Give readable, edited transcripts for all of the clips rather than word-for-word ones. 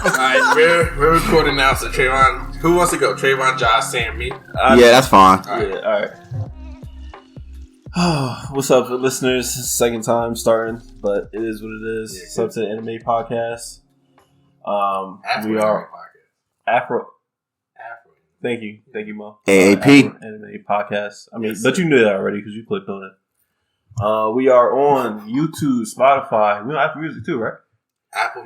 Alright, we're recording now, so Trayvon, who wants to go? Trayvon, Josh, Sam, me? Yeah, that's fine. Alright. What's up, listeners? Second time starting, but it is what it is. What's up to the Anime Podcast? We are Afro. Thank you, Mo. AAP Afro Anime Podcast. I mean, but you knew that already because you clicked on it. We are on YouTube, Spotify. We on Apple Music too, right? Apple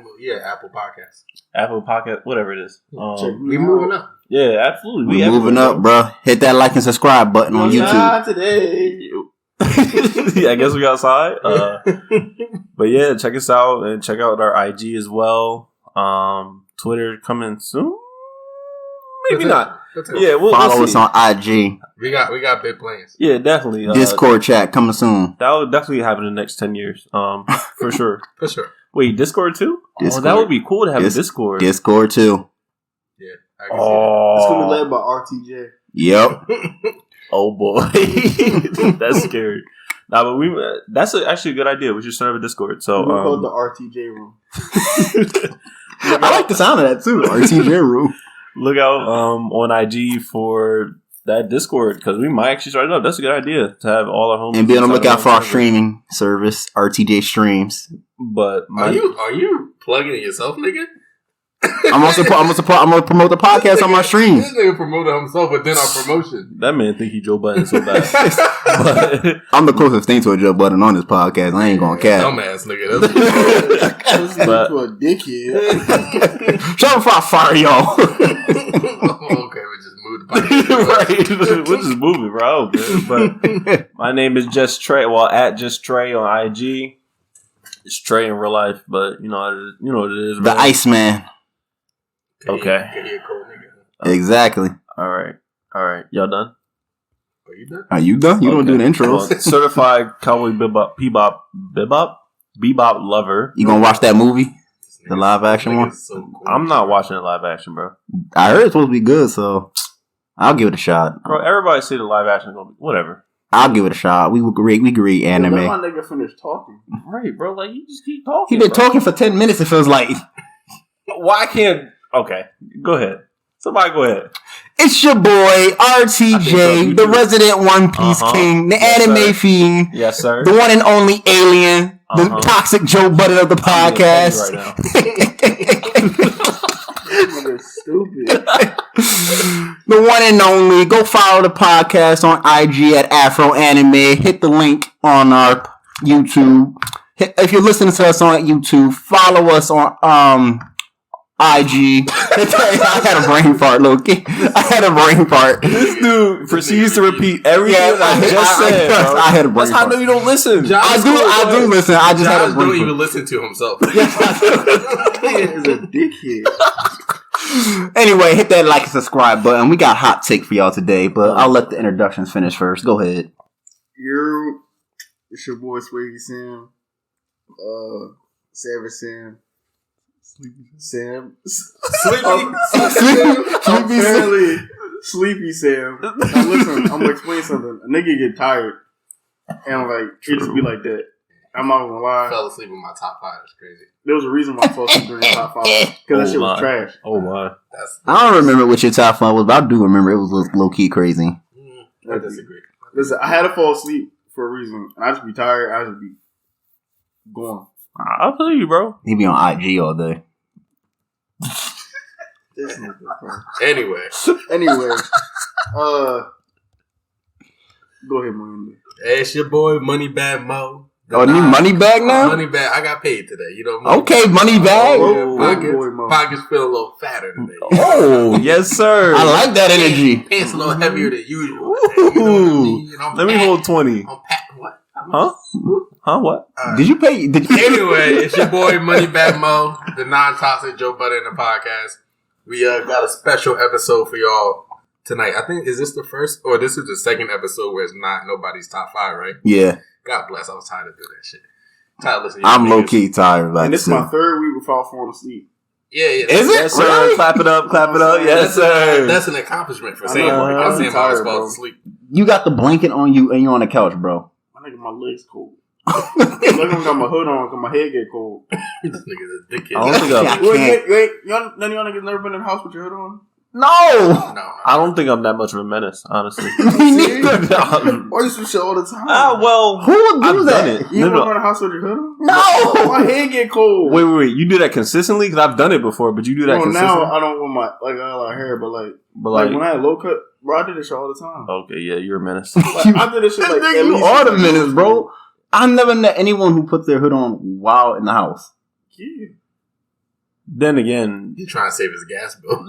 Podcast. Apple Podcast, whatever it is. We moving up. Yeah, absolutely. We moving up, bro. Hit that like and subscribe button on YouTube. Today. I guess we outside. But yeah, check us out and check out our IG as well. Twitter coming soon. Maybe not. Yeah, we'll follow us on IG. We got big plans. Yeah, definitely. Discord chat coming soon. That will definitely happen in the next 10 years. For sure. For sure. Wait, Discord too? Discord. Oh, that would be cool to have a Discord. Discord too. Yeah, I can see that. It's gonna be led by RTJ. Yep. Oh boy, that's scary. Nah, but that's actually a good idea. We should start up a Discord. So we'll call it the RTJ room. I like the sound of that too. RTJ room. Look out on IG for that Discord because we might actually start it up. That's a good idea to have all our homies. And be on the lookout for our streaming service, RTJ Streams. But are you plugging it yourself, nigga? I'm gonna promote the podcast on my stream. This nigga promoted himself, but then our promotion. That man think he Joe Budden so bad. I'm the closest thing to a Joe Budden on this podcast. I ain't gonna cap. Dumbass nigga. That's to a dickhead. Shut up before I fire y'all. Okay, we just moved the podcast. Right, we're just moving, bro. But my name is Just Trey. Well, at Just Trey on IG. It's Trey in real life, but you know what it is. The Iceman. Okay. Exactly. All right. Y'all done? Are you done? Are you done? You don't do the intros. Certified Cowboy Bebop lover. You gonna watch that movie? The live action one? So cool. I'm not watching it live action, bro. I heard it's supposed to be good, so I'll give it a shot. Bro, everybody say the live action is gonna be whatever. I'll give it a shot. We agree anime. Let my nigga finish talking. Right, bro. Like you just keep talking. He been talking for 10 minutes. It feels like. Why can't? Okay, go ahead. Somebody go ahead. It's your boy RTJ, the resident One Piece King, the anime fiend. Yes, sir. The one and only alien, the toxic Joe Budden of the podcast. Stupid. The one and only. Go follow the podcast on IG at Afro Anime. Hit the link on our YouTube. If you're listening to us on YouTube, follow us on IG. I had a brain fart, Loki. I had a brain fart. This dude proceeds to repeat everything I just said. Bro. I had a brain That's how I fart. know you don't listen. I do listen. I just had a brain don't fart. even listen to himself. He is a dickhead. Anyway, hit that like and subscribe button. We got hot take for y'all today, but I'll let the introductions finish first. Go ahead. It's your boy Swaggy Sam. Savage Sam. Sam. Sleepy Sam. Now listen, I'm gonna explain something. A nigga get tired, and like it just be like that. I'm not gonna lie. I fell asleep in my top 5. That's crazy. There was a reason why I fell asleep during the top 5 because that shit was trash. Oh my! I don't remember what your top 5 was, but I do remember it was low key crazy. I disagree. Listen, I had to fall asleep for a reason, and I just be tired. I just be going. I'll tell you, bro. He be on IG all day. Anyway, go ahead, man. it's your boy Moneybag Mo. Oh, new money bag now? Money bag. I got paid today. You know. Okay, money bag. Pockets feel a little fatter today. Oh, yes, sir. I like that energy. Pants a little heavier than usual. Let me hold 20. What? Huh? What? Did you pay? Anyway, it's your boy Moneybag Mo, the non-toxic Joe Budden in the podcast. We got a special episode for y'all tonight. I think, is this the first, or this is the second episode where it's not nobody's top 5, right? Yeah. God bless. I was tired of doing that shit. Tired of listening. I'm low key tired. And this is my 3rd week without falling asleep. Yeah. Is it? Yes, sir. Really? Clap it up. Yes, sir. That's an accomplishment for Sam. I'm Sam tired, always falls bro. asleep. You got the blanket on you and you're on the couch, bro. My nigga, my legs cold. Like I got my hood on because my head get cold. This nigga's a dickhead. I don't think I've... None of y'all niggas never been in the house with your hood on? No! I don't think I'm that much of a menace, honestly. Me neither. Why you some shit all the time? Well, Who would do that? done it. You ever go in the house with your hood on? No! My head get cold. Wait. You do that consistently? Because I've done it before, but you do that Well, consistently? now I don't want my, I got a lot of hair, but like when I had low cut, bro, I did this shit all the time. Okay, yeah, you're a menace. I did this shit like at You least are the menace, bro. I never met anyone who put their hood on while in the house. Yeah. Then again, He's trying to save his gas bill.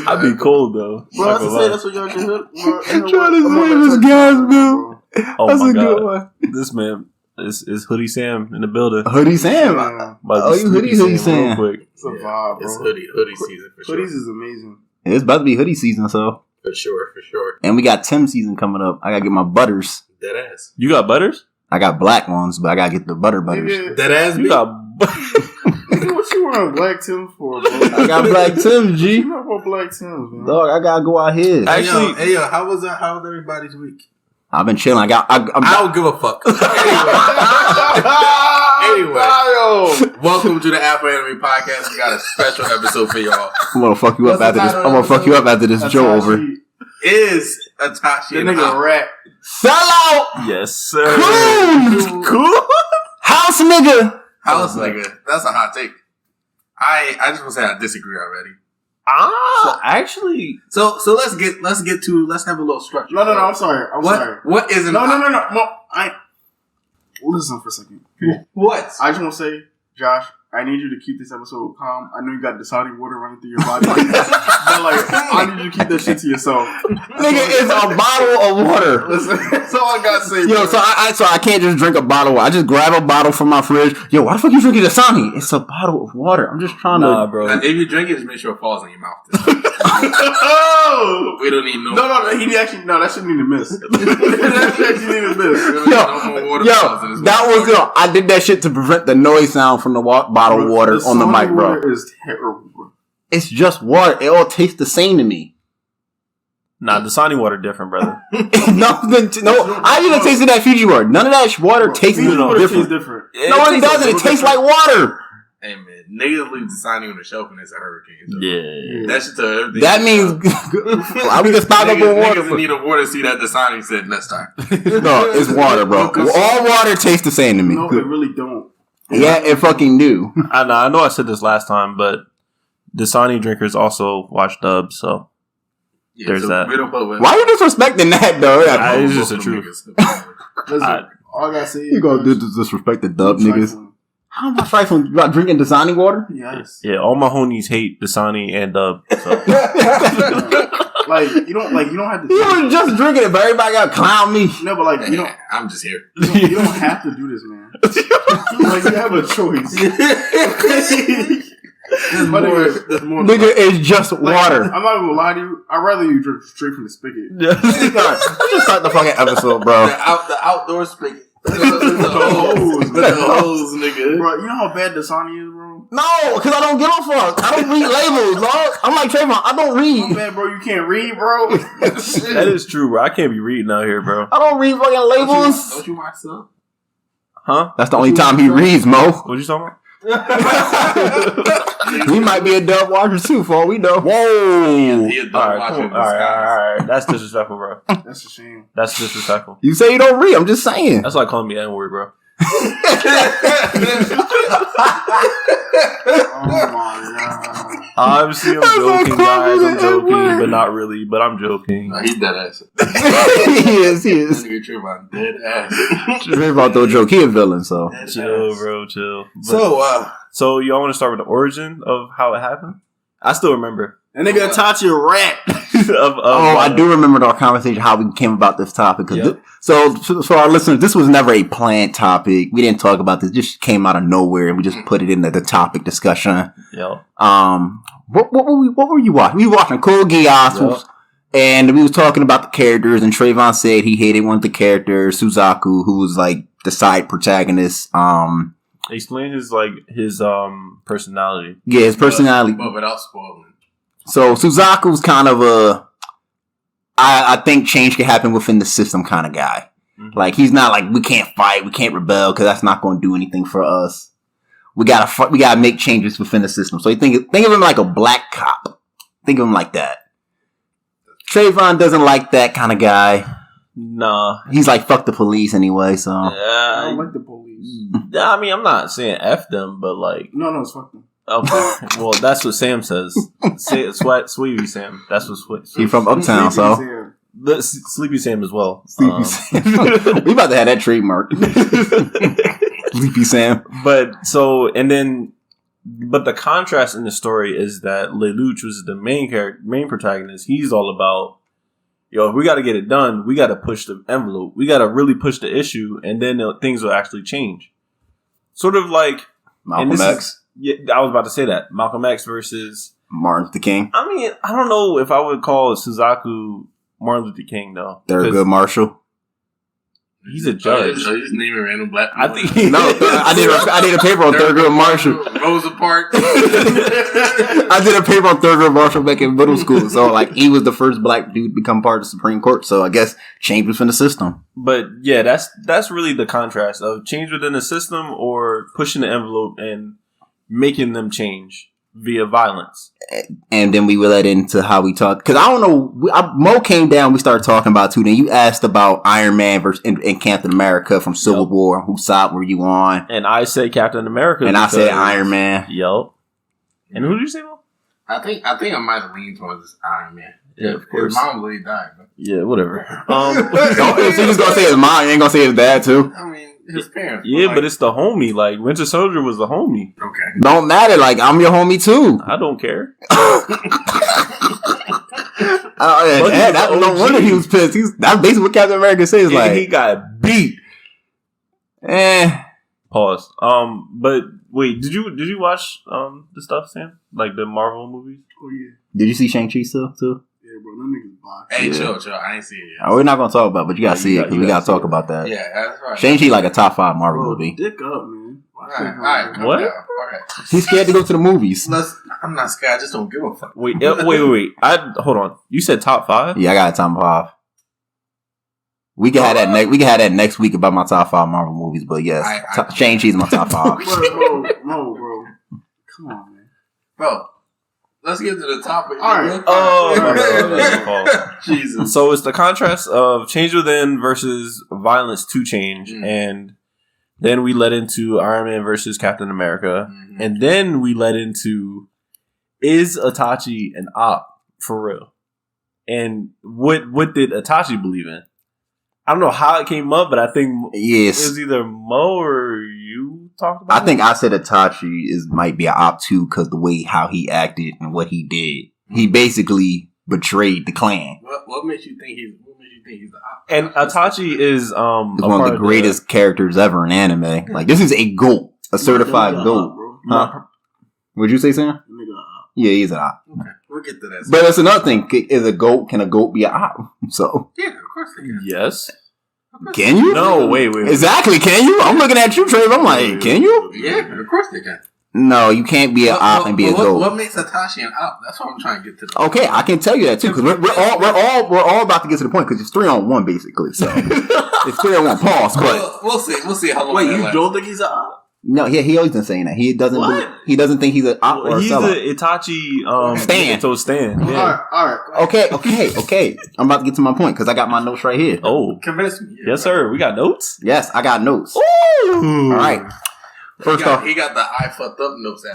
I'd be cold though. Bro, that's what y'all get hood. Trying to save his gas bill. Oh That's my a good god, one. this man is Hoodie Sam in the building. Hoodie Sam. Yeah. About to you Hoodie Sleepy Sam. real quick. It's a vibe, bro. It's hoodie season for sure. Hoodies is amazing. It's about to be hoodie season, so. For sure. And we got Tim season coming up. I gotta get my butters. Dead ass. You got butters? I got black ones, but I gotta get the butters. Nigga, Dead ass. You got. nigga, what you wearing black Tims for, bro? I got black Tims, G. You know what black Tims, man? Dog, I gotta go out here. Actually- hey yo, how was everybody's week? I've been chilling. I don't give a fuck. Anyway, welcome to the Afro Anime Podcast. We got a special episode for y'all. I'm gonna fuck you up after this. I'm gonna fuck you up after this Joe over. Is Itachi The and nigga rap. Sell out. Yes, sir. Cool. House nigga. House nigga? That's a hot take. I just want to say I disagree already. Actually, So let's have a little structure. No, I'm sorry. I'm sorry. What is an No. Listen for a second. Okay? What? I just want to say, Josh, I need you to keep this episode calm. I know you got Dasani water running through your body, but I need you to keep that shit to yourself. Nigga, it's a bottle of water. Listen, that's all I gotta say. Yo, bro. so I can't just drink a bottle of water. I just grab a bottle from my fridge. Yo, why the fuck you drinking Dasani? It's a bottle of water. I'm just trying nah, to. bro. If you drink it, just make sure it falls in your mouth. Oh! We don't need no. No, he actually that shouldn't need to miss. That shit actually need to miss. We don't need no more water bottles in this That was motherfucker. I did that shit to prevent the noise sound from the bottle of water on the mic, bro. Water is terrible, bro. It's just water. It all tastes the same to me. Nah, Dasani water different, brother. No, I even tasted that Fiji water. None of that water tastes Fiji water different. tastes different. No, it doesn't. It tastes like water. Hey man, niggas leave the signing on the shelf and it's a hurricane. So Yeah. that should tell everything. That means we can stock up on water. Niggas need a water see that the signing said next time. No, it's water, bro. All water tastes the same to me. No, it really don't. Yeah, it fucking do. I know I said this last time, but Dasani drinkers also watch dubs, so Yeah, there's that. We don't put with Why you disrespecting that, though? It's just the truth. Listen, all I gotta say is You gonna disrespect the dub niggas? How am I trifling about drinking Dasani water? Yes. Yeah, all my homies hate Dasani and dub. So. You don't have to. You were just drinking it, but everybody got to clown me. No, but you don't. I'm just here. You don't have to do this, man. You have a choice. There's more. Nigga, it's just water. I'm not gonna lie to you. I'd rather you drink straight from the spigot. Just start the fucking episode, bro. The outdoor spigot. The hose, nigga. Bro, you know how bad Dasani is, bro? No, because I don't give a fuck. I don't read labels, dog. I'm like Trayvon. I don't How read. bad, bro? You can't read, bro. That is true, bro. I can't be reading out here, bro. I don't read fucking labels. Don't you watch some? Huh? That's the only time he reads, Mo. What you talking about? He might be a dub watcher too, for all we know. Whoa. He a dog All right, watching cool. All right. That's disrespectful, bro. That's a shame. That's disrespectful. You say you don't read. I'm just saying. That's like calling me N-word, bro. Oh my god. Obviously, I'm joking, guys. I'm joking, but not really. But I'm joking. Nah, he's dead ass. He is. This nigga Trayvon dead ass. Trayvon throw joke. He a villain, so. Chill, bro. Chill. So, y'all want to start with the origin of how it happened? I still remember. That nigga Itachi a rat. I do remember our conversation, how we came about this topic. Yep. So for our listeners, this was never a planned topic. We didn't talk about this. It just came out of nowhere, and we just put it into the topic discussion. Yo. What were you watching? We were watching Code Geass, Yep. and we was talking about the characters, and Trayvon said he hated one of the characters, Suzaku, who was like the side protagonist. Explain his personality. Yeah, his personality. But without spoiling. So Suzaku's kind of I think change can happen within the system kind of guy. Mm-hmm. Like, he's not like, we can't fight, we can't rebel, because that's not going to do anything for us. We gotta make changes within the system. So you think of him like a black cop. Think of him like that. Trayvon doesn't like that kind of guy. Nah. He's like, fuck the police anyway, so. I don't like the police. Yeah, I mean, I'm not saying F them, but like. No, it's fuck them. Okay. Well, that's what Sam says. Sweetie Sam. That's what He's from Uptown, so. Sam. The Sleepy Sam as well. Sleepy Sam. We about to have that trademark. Sleepy Sam. But the contrast in the story is that Lelouch was the main protagonist. He's all about, if we got to get it done, we got to push the envelope. We got to really push the issue, and then things will actually change. Sort of like Malcolm X. I was about to say that. Malcolm X versus Martin Luther King. I mean, I don't know if I would call Suzaku Martin Luther King, though. Thurgood Marshall. He's a judge. So he's naming random black people. I think I did a paper on Thurgood Marshall. Rosa Parks. I did a paper on Thurgood Marshall back in middle school. So, like, he was the first black dude to become part of the Supreme Court. So, I guess change within the system. But yeah, that's really the contrast of change within the system or pushing the envelope and making them change via violence. And then we led into how we talked. Because I don't know, Mo came down, we started talking about too. Then you asked about Iron Man versus and Captain America from Civil War. Whose side were you on? And I said Captain America. And I said Iron Man. Yup. And who did you say, Mo? I think I might have leaned towards Iron Man. Yeah, of course. His mom really died. But. Yeah, whatever. So you was gonna say his mom, you ain't gonna say his dad too? I mean, his parents. Yeah, but it's the homie. Like, Winter Soldier was the homie. Okay. Don't matter. Like, I'm your homie too. I don't care. No wonder he was pissed. That's basically what Captain America says. Like, he got beat. Pause. But wait, did you watch the stuff, Sam? Like the Marvel movies? Oh yeah. Did you see Shang-Chi still too? Yeah, bro, that nigga's box. Hey, chill. I ain't seen it yet. Oh, we're not gonna talk about it, but you gotta see it because we gotta talk about that. Yeah, that's right. Shang-Chi like a top 5 Marvel movie. Dick up, man. All right, calm What? down. Okay. He's scared to go to the movies. I'm not scared. I just don't give a fuck. Wait. Hold on. You said top 5? Yeah, I got a top 5. We can have that next. We can have that next week about my top 5 Marvel movies. But yes, Shang-Chi's my top 5. Bro. Come on, man. Bro, let's get to the topic. All right. Oh, Jesus. So it's the contrast of change within versus violence to change, and then we led into Iron Man versus Captain America, and then we led into is Itachi an op for real, and what did Itachi believe in? I don't know how it came up, but I think it was either Mo or you talked about it. I think I said Itachi might be an op too because the way how he acted and what he did. He basically betrayed the clan. What makes you think he's the op? And Itachi is one of the greatest characters ever in anime. Like, this is a GOAT, a certified GOAT. Would you say, Sam? Yeah, he's an op. Okay, we'll get to that. But that's another thing. Can a GOAT be an op? So yeah, of course they can. Yes. Can you? No, wait. Exactly, can you? I'm looking at you, Trey. I'm like, can you? Yeah, of course they can. No, you can't be an op and be a GOAT. What makes Itachi an op? That's what I'm trying to get to. Okay, I can tell you that too because we're all about to get to the point because it's 3-on-1 basically. So it's 3-on-1. Pause. But we'll see how long. Wait, you don't think he's an op? No, he always been saying that. He doesn't. He doesn't think he's an op or a he's seller. an Itachi Stan. So Stan. Yeah. All right. Okay. I'm about to get to my point because I got my notes right here. Oh, convince me. Yes, sir. We got notes. Yes, I got notes. Ooh. All right. First off, he got the I fucked up notes at.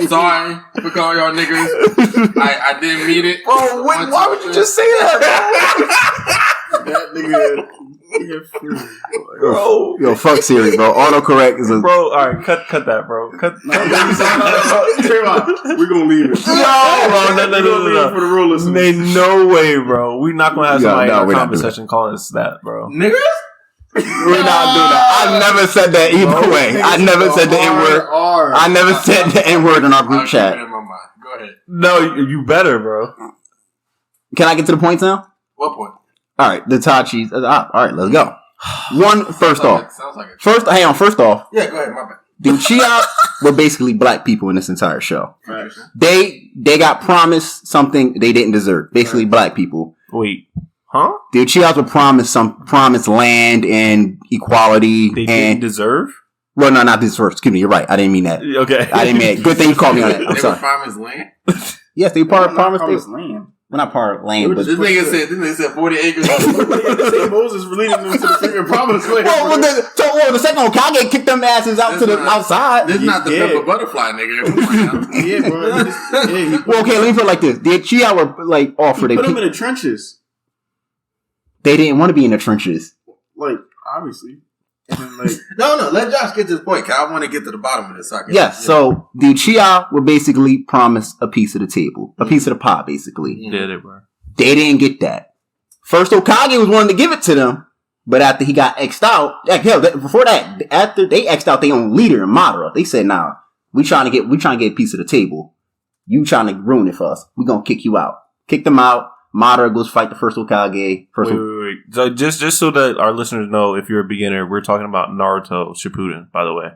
Sorry for calling y'all niggas. I didn't mean it. Bro, why would you just say that, bro? That nigga. Bro, yo, fuck Siri, bro. Autocorrect is a bro. All right, cut that, bro. Cut. We're gonna leave it. No. For the real listeners. Ain't no way, bro. We not gonna have somebody in our we're not comment doing section calling us that, bro. Niggas? We're not doing that. I never said that either way. I never said the N-word. I never said the N-word in our group chat. In my mind. Go ahead. No, you better, bro. Can I get to the point now? What point? All right, the Tachi's. All right, let's go. First off. Sounds like it. First off. Yeah, go ahead. My bad. The Uchiha were basically black people in this entire show. Right. They got promised something they didn't deserve. Basically, black people. Wait, Huh? The Uchihas were promised land and equality. They didn't deserve? Well, no, not this first. Excuse me, you're right. I didn't mean that. Okay. I didn't mean it. Good thing you called me on that. I'm They sorry. were promised land? Yes, they promised land. We're not part of land, but This nigga said 40 acres. Moses leading them to the freaking promised land. the second Hokage kicked them asses out to the outside. This is not the pepper butterfly, nigga. Come on now. Yeah, bro. Well, okay, let me put it like this: the Uchiha were like offered. Put them in the trenches. They didn't want to be in the trenches. Like, obviously. And then, like, No, let Josh get to this point, because I want to get to the bottom of this. Yes, so the Uchiha were basically promised a piece of the table, a piece of the pie, basically. Yeah, they were. They didn't get that. First Hokage was wanting to give it to them, but after he got X'd out, before that, after they X'd out their own leader, Madara, they said, "Nah, we trying to get a piece of the table. You trying to ruin it for us? We gonna kick you out." Kick them out. Madara goes fight the first Hokage. Wait. So just so that our listeners know, if you're a beginner, we're talking about Naruto Shippuden, by the way.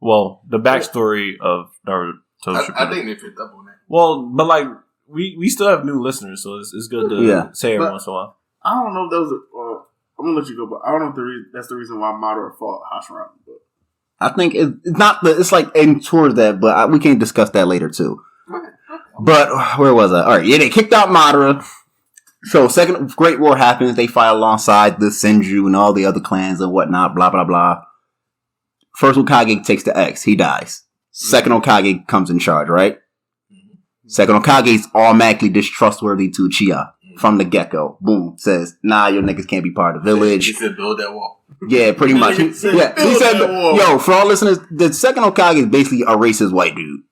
Well, the backstory of Naruto Shippuden. I think they picked up on that. Well, but like we still have new listeners, so it's good to say every once in a while. I don't know if that was I'm gonna let you go, but I don't know if that's the reason why Madara fought Hashirama. But I think it's not it's like in towards that, but we can discuss that later too. But where was I? All right, yeah, they kicked out Madara. So second Great War happens. They fight alongside the Senju and all the other clans and whatnot. Blah blah blah. First Hokage takes the X. He dies. Second Hokage comes in charge. Right. Second Hokage is automatically distrustworthy to Uchiha from the get-go. Boom. Says, nah, your niggas can't be part of the village. He said, build that wall. Yeah, pretty much. He said, yo, for all listeners, the second Hokage is basically a racist white dude.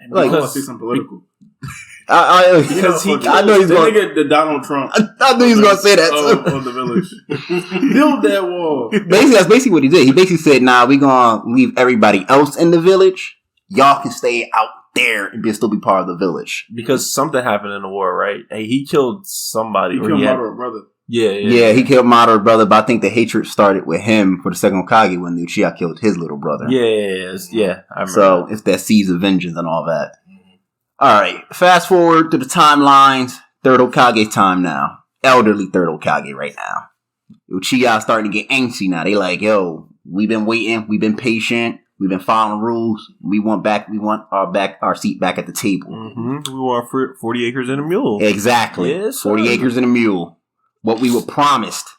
like, I want to say something political. I know he's going. Nigga, the Donald Trump. I knew he was going to say that too. Of the village. Build that wall. That's basically what he did. He basically said, nah, we going to leave everybody else in the village. Y'all can stay out there and still be part of the village. Because something happened in the war, right? Hey, he killed somebody. He killed Madara's brother. Yeah, he killed Madara's brother, but I think the hatred started with him for the second Hokage when the Uchiha killed his little brother. Yeah. I remember so it's that seeds of vengeance and all that. Alright, fast forward to the timelines. Third Hokage time now. Elderly third Hokage right now. Uchiha starting to get angsty now. They like, yo, we've been waiting, we've been patient, we've been following rules. We want our seat back at the table. Mm-hmm. We want 40 acres and a mule. Exactly. Yes, 40 acres and a mule. What we were promised.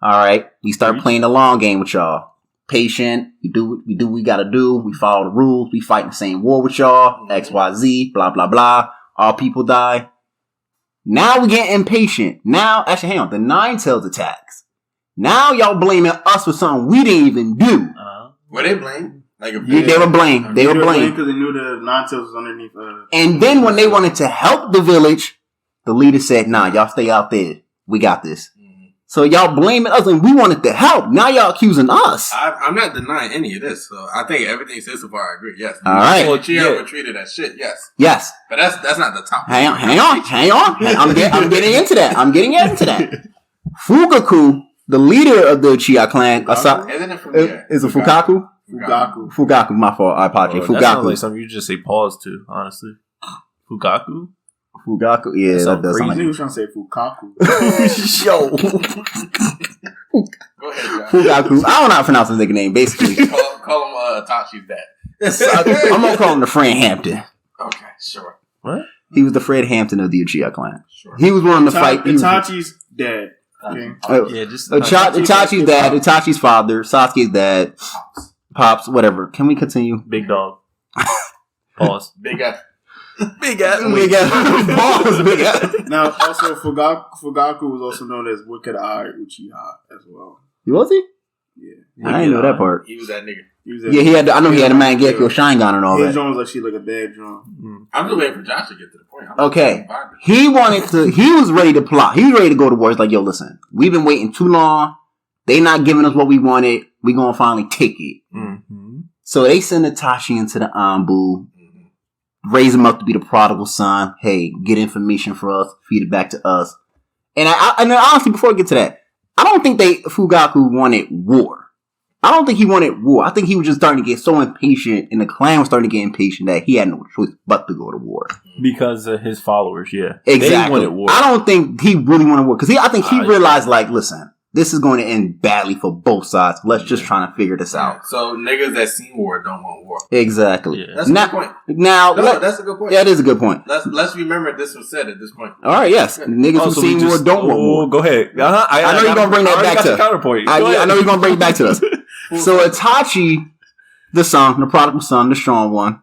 Alright, we start playing the long game with y'all. Patient, we do what we gotta do, we follow the rules, we fight in the same war with y'all, XYZ, blah blah blah, all people die. Now we get impatient. Now, actually hang on, the Nine Tails attacks. Now y'all blaming us for something we didn't even do. Were they blamed? Like they were blamed. They were blamed. Because they knew the Nine Tails was underneath. And then when they wanted to help the village, the leader said, nah, y'all stay out there. We got this. So y'all blaming us and we wanted to help. Now y'all accusing us. I'm not denying any of this. So I think everything said so far I agree. Yes. All right. Uchiha were treated as shit. Yes. Yes. But that's not the top. Hang on. I'm getting into that. Fugaku, the leader of the Uchiha clan, Isn't it from here? Is it Fugaku? Fugaku, my fault. I apologize. That Fugaku. sounds like something you just say pause to, honestly. Fugaku? Fugaku? Yeah, that does sound like... He was trying to say Fukaku. Yo. Go ahead, John. Fugaku. I don't know how to pronounce his name, basically. Call him Itachi's dad. I'm going to call him the Fred Hampton. Okay, sure. What? He was the Fred Hampton of the Uchiha clan. Sure. He was one of the fight. Itachi's dad. Okay. Just Itachi's dad, Itachi's father, Sasuke's dad, Pops, whatever. Can we continue? Big dog. Pause. Big F. Big ass. Pause. Big ass. Now, also, Fugaku was also known as Wicked Eye Uchiha as well. Was he? Yeah. I didn't know that part. He was that nigga. He had. I know he had a Mangekyo Sharingan and all that. His drum was actually like a bad drum. I'm just waiting for Josh to get to the point. Okay. He was ready to plot. He was ready to go to war. He's like, yo, listen, we've been waiting too long. They not giving us what we wanted. We gonna finally take it. Mm-hmm. So they send Itachi into the Anbu, raise him up to be the prodigal son. Hey, get information for us, feed it back to us. And I honestly, before I get to that, I don't think Fugaku wanted war. I don't think he wanted war. I think he was just starting to get so impatient, and the clan was starting to get impatient that he had no choice but to go to war. Because of his followers, yeah. Exactly. They wanted war. I don't think he really wanted war. Because I think he realized, like, listen, this is going to end badly for both sides. Let's just try to figure this out. So niggas that seen war don't want war. Exactly. Yeah. That's a good point. Now, that's a good point. Yeah, it is a good point. Let's remember this was said at this point. All right, yes. Niggas who seen war don't want war. Go ahead. I know you're going to bring that back to us. Counterpoint. I know you're going to bring it back to us. So Itachi, the son, the prodigal son, the strong one,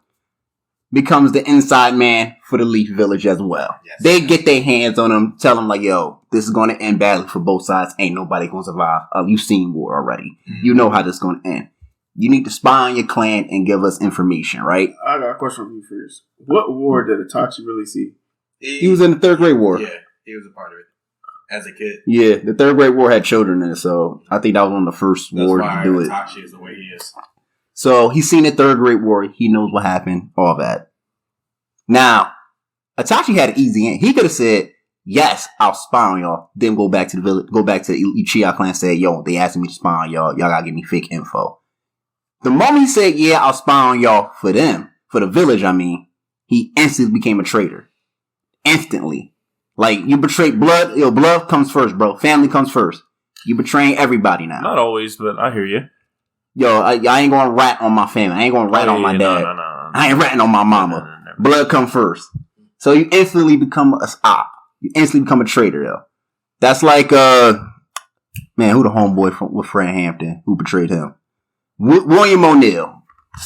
becomes the inside man for the Leaf Village as well. Yes. They get their hands on him, tell him like, yo, this is going to end badly for both sides. Ain't nobody going to survive. You've seen war already. Mm-hmm. You know how this is going to end. You need to spy on your clan and give us information, right? I got a question for you first. What war did Itachi really see? He was in the Third Great War. Yeah, he was a part of it as a kid. Yeah, the Third Great War had children in it, so I think that was one of the first wars to do it. Itachi is the way he is. So he's seen the Third Great War. He knows what happened, all that. Now, Itachi had an easy end. He could have said, yes, I'll spy on y'all. Then go back to the village, go back to the Uchiha clan and say, yo, they asked me to spy on y'all. Y'all gotta give me fake info. The moment he said, yeah, I'll spy on y'all for them, for the village, I mean, he instantly became a traitor. Instantly. Like, you betrayed blood. Yo, blood comes first, bro. Family comes first. You betraying everybody now. Not always, but I hear you. Yo, I ain't gonna rat on my family. I ain't gonna rat on my dad. No. I ain't ratting on my mama. Blood come first. So you instantly become a op. You instantly become a traitor, yo. That's like, man, who the homeboy with Fred Hampton who betrayed him? William O'Neill.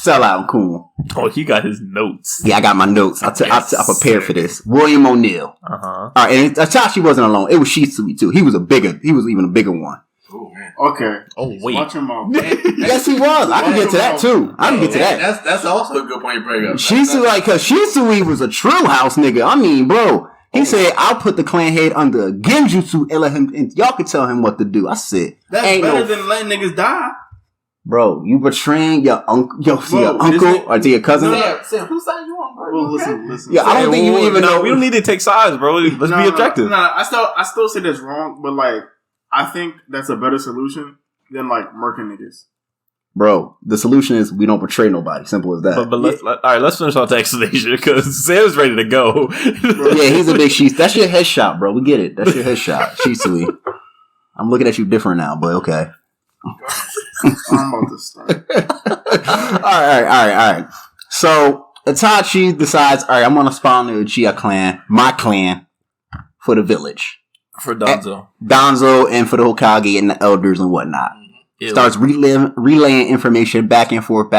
Sellout cool. Oh, he got his notes. Yeah, I got my notes. I prepared for this. William O'Neill. All right, and Itachi wasn't alone. It was Shisui too. He was even a bigger one. Oh, man. Okay. Oh, wait. Watch him out. Yes, he was. I can get to that too. I can get to that. That's also a good point to bring up. Shisui, cause Shisui was a Trill House nigga. I mean, bro. He said, I'll put the clan head under a genjutsu and let him, and y'all can tell him what to do. I said, that's better than letting niggas die. Bro, you betraying your uncle, your uncle or to your cousin? Sam, whose side you on, bro? Well, listen. Yeah, I don't think you even know. We don't need to take sides, bro. Let's be objective. I still say that's wrong, but like, I think that's a better solution than like murking niggas. Bro, the solution is we don't betray nobody. Simple as that. But let's finish off the explanation because Sam's ready to go. Yeah, he's a big Shisui. That's your headshot, bro. We get it. That's your headshot, Shisui. I'm looking at you different now, but okay. I'm about to start. All right. So Itachi decides, all right, I'm gonna spy on the Uchiha clan, my clan, for the village. For Danzo. And for the Hokage and the elders and whatnot. Ew. Starts relaying information back and forth.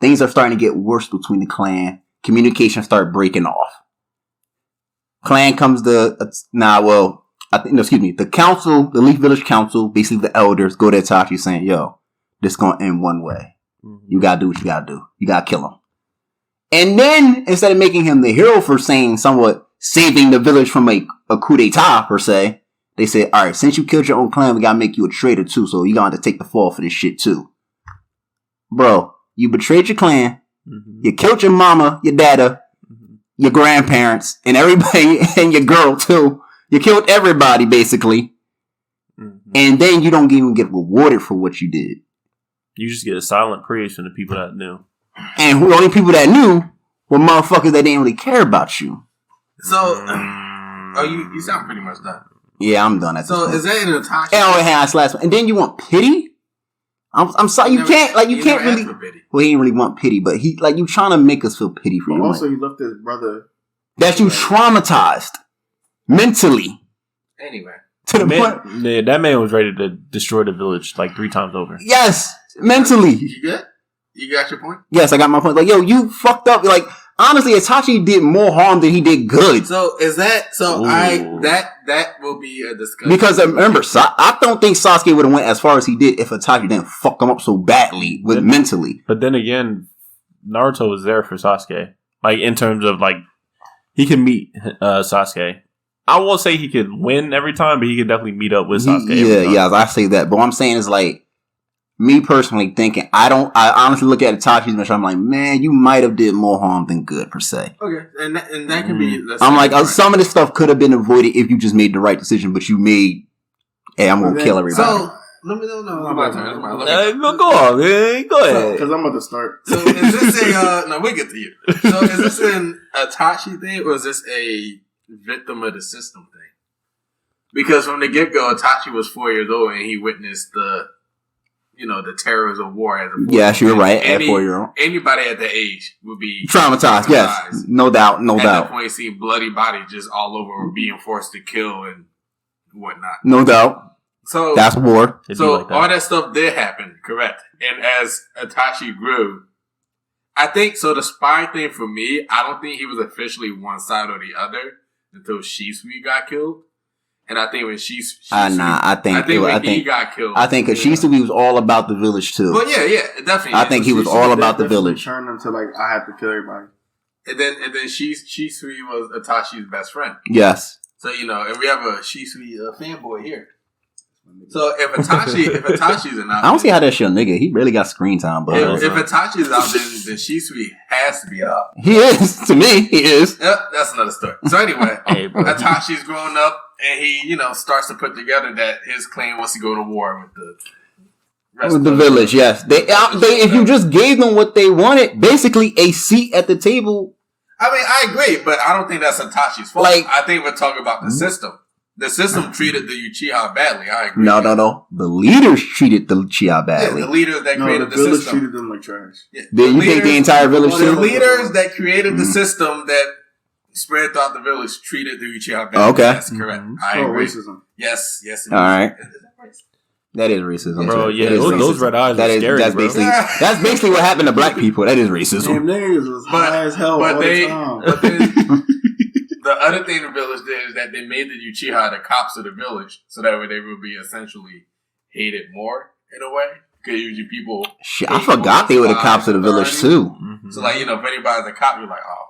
Things are starting to get worse between the clan. Communication start breaking off. Clan comes to the council, the Leaf Village Council, basically the elders, go to Itachi saying, yo, this is going to end one way. Mm-hmm. You got to do what you got to do. You got to kill him. And then, instead of making him the hero for saying somewhat saving the village from a coup d'etat, per se, they say, all right, since you killed your own clan, we got to make you a traitor, too, so you're going to have to take the fall for this shit, too. Bro, you betrayed your clan. Mm-hmm. You killed your mama, your dada, your grandparents, and everybody, and your girl, too. You killed everybody, basically. Mm-hmm. And then you don't even get rewarded for what you did. You just get a silent praise from the people that knew. And the only people that knew were motherfuckers that didn't really care about you. So, you sound pretty much done. Yeah, I'm done at this point. Is that an Itachi? Oh, it has last one. And then you want pity? I'm sorry, you can't really. Well, he didn't really want pity, but you trying to make us feel pity for you. Also, he left his brother. That you traumatized. Mentally. Anyway. To the point. Yeah, that man was ready to destroy the village like 3 times over. Yes. Mentally. You good? You got your point? Yes, I got my point. Like, yo, you fucked up. Like, honestly, Itachi did more harm than he did good. So, is that... So, that will be a discussion. Because, remember, I don't think Sasuke would have went as far as he did if Itachi didn't fuck him up so badly mentally. But then again, Naruto was there for Sasuke. Like, in terms of, like, he can meet Sasuke. I won't say he could win every time, but he could definitely meet up with Sasuke. Yeah, I say that. But what I'm saying is, like, me personally thinking, I honestly look at Itachi's mission, I'm like, man, you might have did more harm than good, per se. Okay, and that could be... I'm like, some of this stuff could have been avoided if you just made the right decision, but you made, hey, I'm going to kill everybody. So, Let me know. No, my turn. Go on, man. Go ahead. Because I'm about to start. So is this a... no, we get to you. So is this an Itachi thing or is this a victim of the system thing? Because from the get-go, Itachi was 4 years old and he witnessed the terrors of war as a 4-year-old. Yes, you're right. At 4-year-old. Anybody at that age would be traumatized. Yes. No doubt. At that point, seeing bloody bodies just all over being forced to kill and whatnot. No doubt. So that's war. So all that stuff did happen, correct? And as Itachi grew, I think so. The spy thing for me, I don't think he was officially one side or the other until Shisui got killed. And I think when I think he got killed. I think because Shisui was all about the village too. Well, yeah, definitely. I think he was all about the village. Turned him to like I have to kill everybody. And then Shisui was Itachi's best friend. Yes. So and we have a Shisui fanboy here. So if Itachi's an out, I don't see how that's your nigga. He really got screen time, but if Itachi's out, then Shisui has to be out. He is to me. He is. Yep, that's another story. So anyway, Itachi's growing up, and he starts to put together that his clan wants to go to war with the rest of the village. Yes, they if you just gave them what they wanted, basically a seat at the table. I mean, I agree, but I don't think that's Itachi's fault. I think we're talking about the system. The system treated the Uchiha badly. I agree. No. The leaders treated the Uchiha badly. Yeah, the leaders that created the village system treated them like trash. Yeah. You think the entire village? The leaders that created the system that spread throughout the village treated the Uchiha badly. Okay, that's correct. I agree. Racism. Yes. All right. That is racism, bro. Yeah, those red eyes are scary, bro. That's basically what happened to black people. That is racism. Damn, niggas was high as hell all the time. But then, the other thing the village did is that they made the Uchiha the cops of the village, so that way they would be essentially hated more in a way. Because usually people, I forgot they were the cops of the village too. Mm-hmm. So if anybody's a cop, you're like, oh,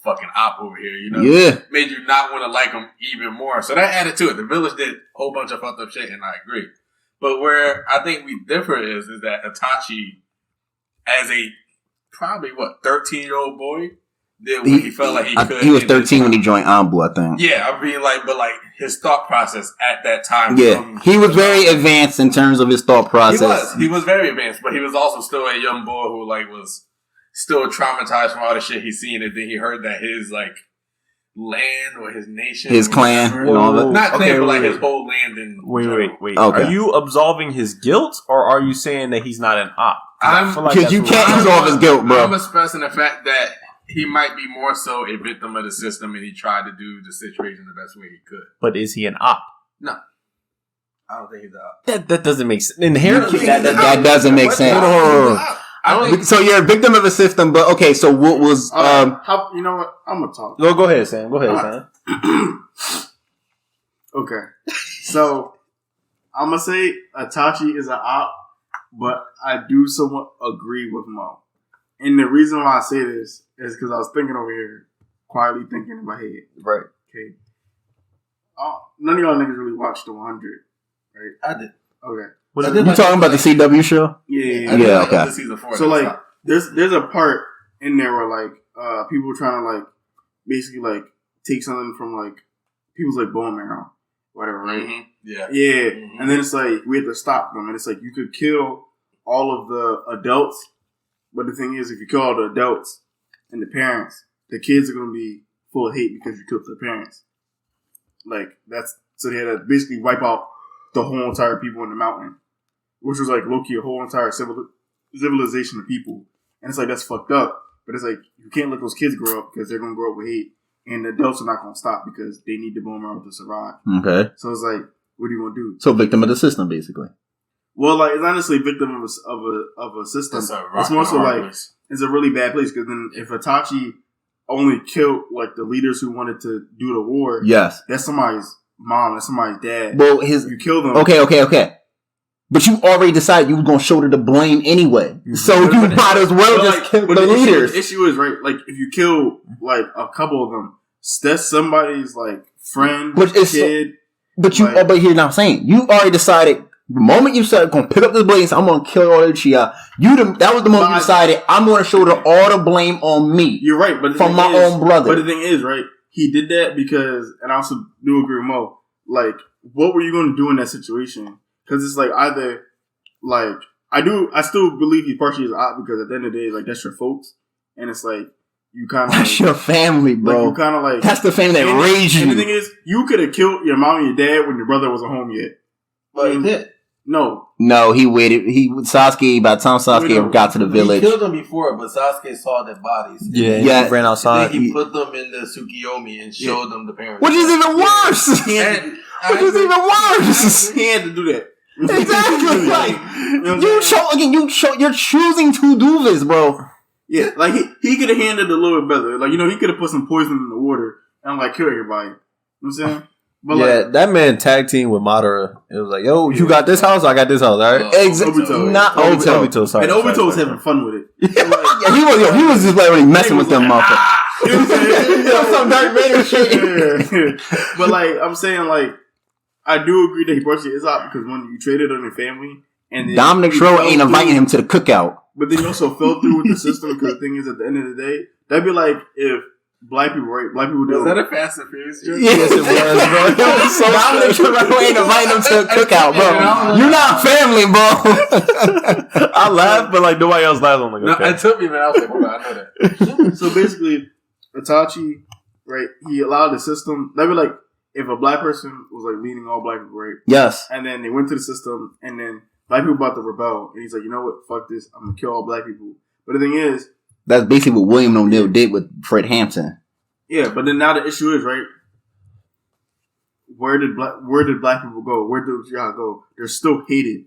fucking op over here, Yeah, made you not want to like them even more. So that added to it. The village did a whole bunch of fucked up shit, and I agree. But where I think we differ is that Itachi, as a probably 13-year-old boy, did what he felt like he could. He was 13 when he joined Anbu, I think. Yeah, I mean, but his thought process at that time. Yeah, he was very advanced in terms of his thought process. He was very advanced, but he was also still a young boy who was still traumatized from all the shit he's seen, and then he heard that his land or his nation, his clan, and all that. Not clan, but his whole land. And wait. Okay. Are you absolving his guilt, or are you saying that he's not an op? Because you can't absolve his guilt, bro. I'm expressing the fact that he might be more so a victim of the system, and he tried to do the situation the best way he could. But is he an op? No, I don't think he's an op. That doesn't make sense. Inherently, that doesn't make sense. So you're a victim of a system, but okay. So what was? You know what? I'm gonna talk. Go ahead, Sam. Sam. Okay, so I'm gonna say Itachi is an op, but I do somewhat agree with Mo. And the reason why I say this is because I was thinking over here, quietly thinking in my head. Right. Okay. None of y'all niggas really watched the 100, right? I did. Okay. You talking about the CW show? Yeah. Okay. Season 4. So there's a part in there where people were trying to basically take something from people's bone marrow, whatever, right? Mm-hmm. Yeah. Yeah. Mm-hmm. And then it's we had to stop them, and it's you could kill all of the adults, but the thing is, if you kill all the adults and the parents, the kids are gonna be full of hate because you killed their parents. So they had to basically wipe out the whole entire people in the mountain, which was low-key a whole entire civilization of people. And it's that's fucked up. But it's you can't let those kids grow up because they're going to grow up with hate. And the adults are not going to stop because they need the bone marrow to survive. Okay. So it's what are you going to do? So victim of the system, basically. Well, it's honestly victim of a system. It's more so it's a really bad place because then if Itachi only killed the leaders who wanted to do the war, yes, that's somebody's mom, that's somebody's dad. Well, you kill them. Okay. But you already decided you were going to shoulder the blame anyway. So you might as well just kill the leaders. The issue is, right, if you kill, a couple of them, that's somebody's, friend, kid. But here's what I'm saying. You already decided, the moment you started going to pick up the blame, I'm going to kill all the Uchiha, that was the moment you decided, I'm going to shoulder all the blame on me. You're right. But from my own brother. But the thing is, right, he did that because, and I also do agree with Mo, what were you going to do in that situation? because it's like either like I still believe he partially is out because at the end of the day, like that's your folks, and it's like you kind of that's your family, bro. Like, you kind of like that's the family that raised you. And the thing is, you could have killed your mom and your dad when your brother wasn't home yet. But he did. No, he waited. Sasuke. By the time Sasuke got to the village, he killed them before, but Sasuke saw their bodies. Yeah, he ran outside. He put them in the Tsukiyomi and showed them the parents. Which is even worse. Which is even worse. He had to do that. Exactly. Like you're choosing to do this, bro. Yeah, like he could have handled it a little bit better. Like, he could have put some poison in the water and like kill everybody. You know what I'm saying? But that man tag team with Madara. It was like, yo, you got this house, I got this house, all right? Exactly. Not Obito. Sorry, and Obito was having fun with it. He was just like really messing with them motherfuckers. Some Darth Vader shit. But like I'm saying, like I do agree that he partially is out because when you traded on your family and then Dominic Schroeder ain't inviting him to the cookout. But then you also fell through with the system because the thing is, at the end of the day, that'd be like if black people do. Was that a Fast and Furious joke? Yes, it was, bro. It was so Dominic Schroeder ain't inviting him to a cookout, bro. You're not family, bro. I laughed, but like nobody else laughed. I'm like, okay. No, it took me, man. I was like, hold on, I know that. So basically, Itachi, right? He allowed the system. That'd be like if a black person was like leading all black people, right? Yes. And then they went to the system, and then black people about to rebel, and he's like, you know what? Fuck this. I'm gonna kill all black people. But the thing is, that's basically what William O'Neill did with Fred Hampton. Yeah, but then now the issue is, right? Where did black people go? Where did y'all go? They're still hated.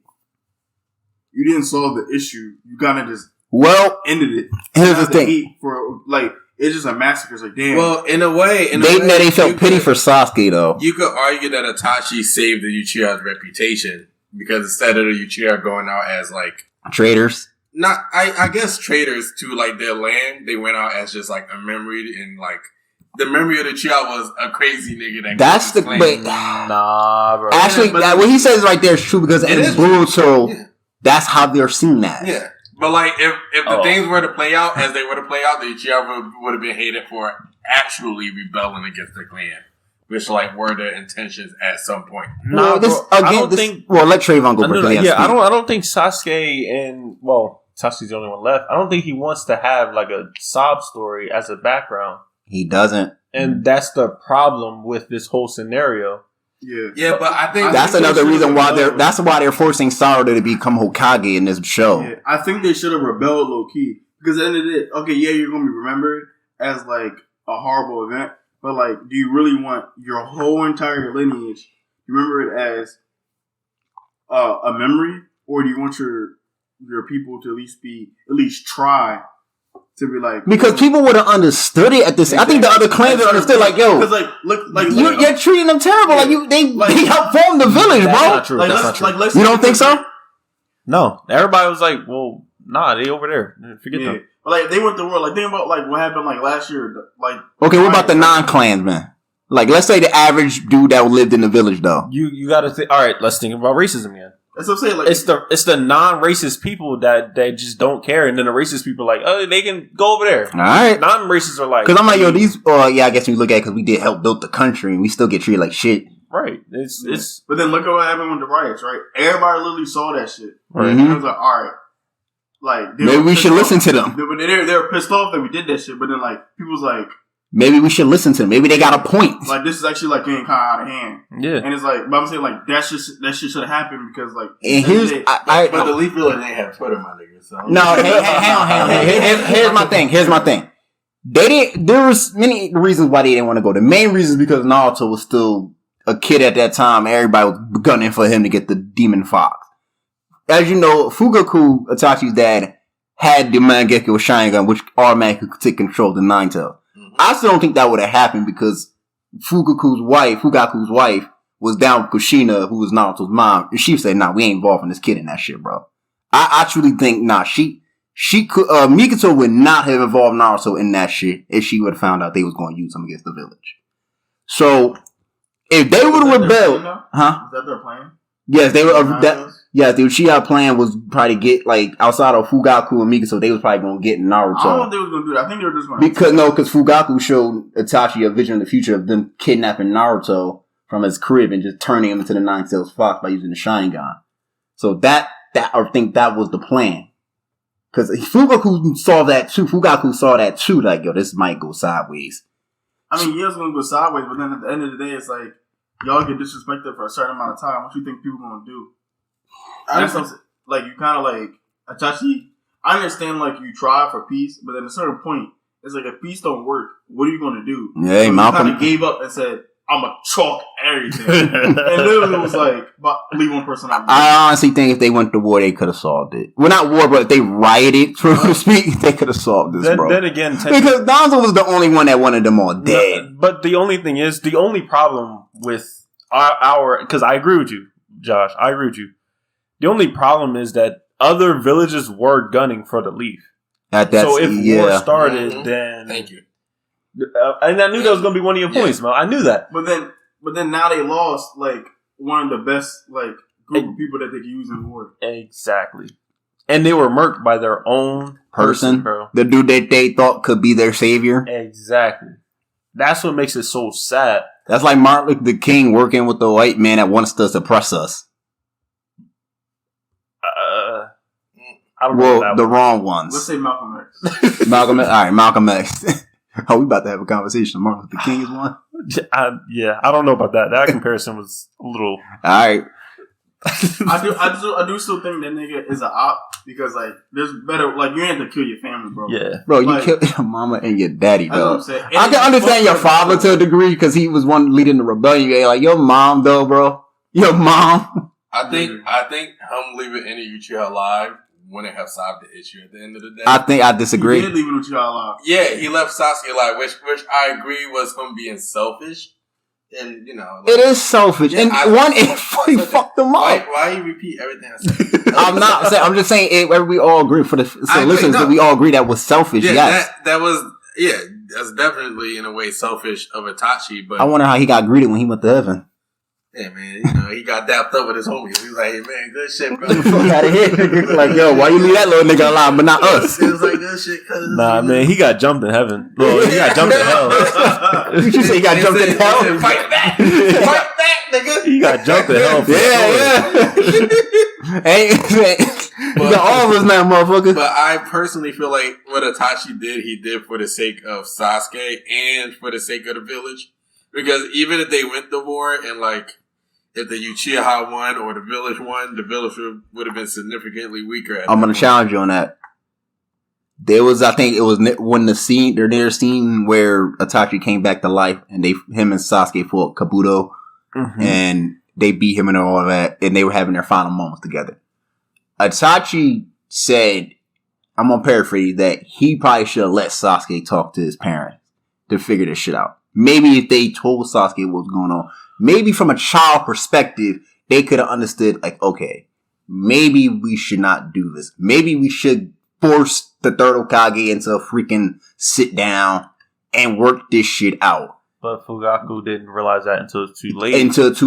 You didn't solve the issue. You kind of just ended it. Here's the thing: for like, it's just a massacre. It's like, damn. Well, in a way, they felt pity for Sasuke, though. You could argue that Itachi saved the Uchiha's reputation because instead of the Uchiha going out as like traitors. I guess traitors to like their land, they went out as just like a memory, and like the memory of the Uchiha was a crazy nigga that. That's the nah, bro. Actually, what he says right there is true because in Naruto, that's how they're seen as. Yeah, but like if the things were to play out as they were to play out, the Uchiha would have been hated for actually rebelling against the clan. Which like were their intentions at some point? No, I don't think. Well, let Trayvon go. I don't think Sasuke and Sasuke's the only one left. I don't think he wants to have like a sob story as a background. He doesn't, and that's the problem with this whole scenario. Yeah, but I think that's another reason why they're forcing Saruto to become Hokage in this show. Yeah, I think they should have rebelled low key because at the end of the day, okay, yeah, you're gonna be remembered as like a horrible event. But, like, do you really want your whole entire lineage, you remember it as a memory? Or do you want your people to at least try to be like... Because people would have understood it at this... Exactly. I think the other clans would understood, like, yo... Because, like, look... You're treating them terrible. Yeah. They helped form the village, bro. Not true. That's not true. You don't think so? No. Everybody was like, well, nah, they over there. Forget them. But like they went to war. Like think about like what happened like last year. Like okay, what about the non-clansmen? Like let's say the average dude that lived in the village though. You got to think. All right, let's think about racism again. That's what I'm saying. Like it's the non-racist people that just don't care, and then the racist people are like, oh, they can go over there. All right, non-racists are like, because I'm like, yo, these. I guess when you look at it, because we did help build the country, and we still get treated like shit. Right. It's. But then look at what happened with the riots. Right. Everybody literally saw that shit. Right. And it was like, all right. Like maybe we should listen to them. But they were pissed off that we did that shit. But then like people's like, maybe we should listen to them. Maybe they got a point. Like this is actually like getting kind of out of hand. Yeah. And it's like, but I'm saying like that shit should have happened because like. And here's but the Leaf Village ain't have Twitter, my nigga. So no, hang on. Here's my thing. They didn't. There was many reasons why they didn't want to go. The main reason is because Naruto was still a kid at that time. Everybody was gunning for him to get the Demon Fox. As you know, Fugaku, Itachi's dad, had the Mangekyo Sharingan, which automatically could take control of the Nine Tail. Mm-hmm. I still don't think that would have happened because Fugaku's wife, was down with Kushina, who was Naruto's mom, and she said, nah, we ain't involving this kid in that shit, bro. I truly think, nah, she could, Mikoto would not have involved Naruto in that shit if she would have found out they was going to use him against the village. So, if they would have rebelled, Is that their plan? Yes, they were. Yeah, the Uchiha plan was probably get like outside of Fugaku and Mikoto, they was probably gonna get Naruto. I don't know if they was gonna do that. I think they were just gonna because Fugaku showed Itachi a vision of the future of them kidnapping Naruto from his crib and just turning him into the Nine-Tailed Fox by using the Sharingan. So I think that was the plan. Because Fugaku saw that too. Like, yo, this might go sideways. I mean, yeah, it's going to go sideways, but then at the end of the day, it's like, y'all get disrespected for a certain amount of time. What you think people going to do? Like, you kind of like, Itachi, I understand, like, you try for peace, but at a certain point, it's like, if peace don't work, what are you going to do? Yeah, so Malcolm kind of gave up and said, I'm going to chalk everything. And literally it was like, leave one person out. I honestly think if they went to war, they could have solved it. Well, not war, but if they rioted, so to speak, they could have solved this, bro. Then again, because Donzo was the only one that wanted them all dead. No, but the only thing is, the only problem with our because I agree with you, Josh. I agree with you. The only problem is that other villages were gunning for the leaf. So if war started, then thank you. And I knew that was going to be one of your points, man. I knew that. But then now they lost like one of the best like group of people that they could use in war. Exactly. And they were murked by their own person, bro. The dude that they thought could be their savior. Exactly. That's what makes it so sad. That's like Martin Luther King working with the white man that wants to suppress us. I don't know the wrong ones. Let's say Malcolm X. Malcolm X. All right, Malcolm X. Oh, we about to have a conversation. Martin Luther King is one. I don't know about that. That comparison was a little. All right. I do still think that nigga is an op because like there's better like you ain't have to kill your family, bro. Yeah, bro, you like, killed your mama and your daddy, though. I can understand your father to a degree because he was one leading the rebellion. You're like your mom, though, bro. Your mom. I think him leaving any Uchiha alive wouldn't have solved the issue at the end of the day. I disagree. He did leave Uchiha alive. Yeah, he left Sasuke alive, which I agree was him being selfish. And, you know. Like, it is selfish. Yeah, and he fucked them up. Why you repeat everything I said? I'm not saying, I'm just saying, we all agree for the listeners that we all agree that was selfish, yeah, yes. That's definitely in a way selfish of Itachi, but. I wonder how he got greeted when he went to heaven. Yeah, man, you know, he got dapped up with his homies. He was like, hey, man, good shit, bro. Get the fuck out of here. Like, yo, why you leave that little nigga alive, but not us? It was like, good shit, cuz. Nah, man, he got jumped in heaven. Well, he got jumped in hell. Did you say he got jumped in hell? Fight back! Fight back, nigga! He got jumped in hell. He got all of us now, motherfucker. But I personally feel like what Itachi did, he did for the sake of Sasuke and for the sake of the village. Because even if they went to war and, like, if the Uchiha won or the village won, the village would have been significantly weaker. I'm going to challenge you on that. There was, I think it was when the scene where Itachi came back to life and him and Sasuke fought Kabuto and they beat him and all of that and they were having their final moments together. Itachi said, I'm going to paraphrase, that he probably should have let Sasuke talk to his parents to figure this shit out. Maybe if they told Sasuke what was going on, maybe from a child perspective, they could have understood, like, okay, maybe we should not do this. Maybe we should force the third Hokage into a freaking sit down and work this shit out. But Fugaku didn't realize that until it's too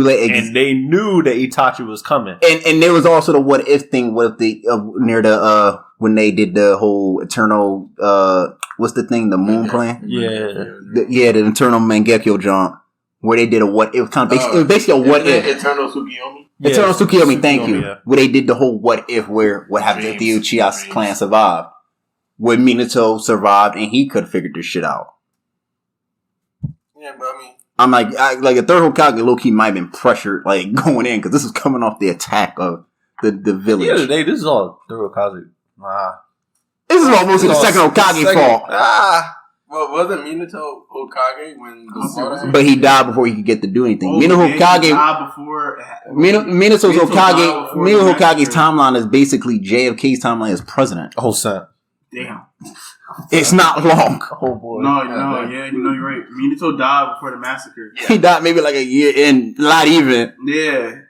late. And they knew that Itachi was coming. And there was also the what if thing. What if they, near the, when they did the whole eternal, what's the thing? The moon plan? Yeah. The eternal Mangekyo jaunt. Where they did a what if time. It was basically a what if. Eternal Tsukiyomi? Yeah, Eternal Tsukiyomi, thank you. Yeah. Where they did the whole what if, where what happened if the Uchiha clan survived. Where Minato survived and he could have figured this shit out. Yeah, but I mean. I'm like a third Hokage low-key might have been pressured, like, going in, because this is coming off the attack of the village. At the end of the day, this is all third Hokage. This is almost the second Hokage fault. Well, wasn't Minato Hokage when the but he died before he could get to do anything. Minato Hokage's timeline is basically JFK's timeline as president. Oh, son. Damn. It's not long. Oh, boy. No, you're right. Minato died before the massacre. He died maybe like a year in, not even. Yeah,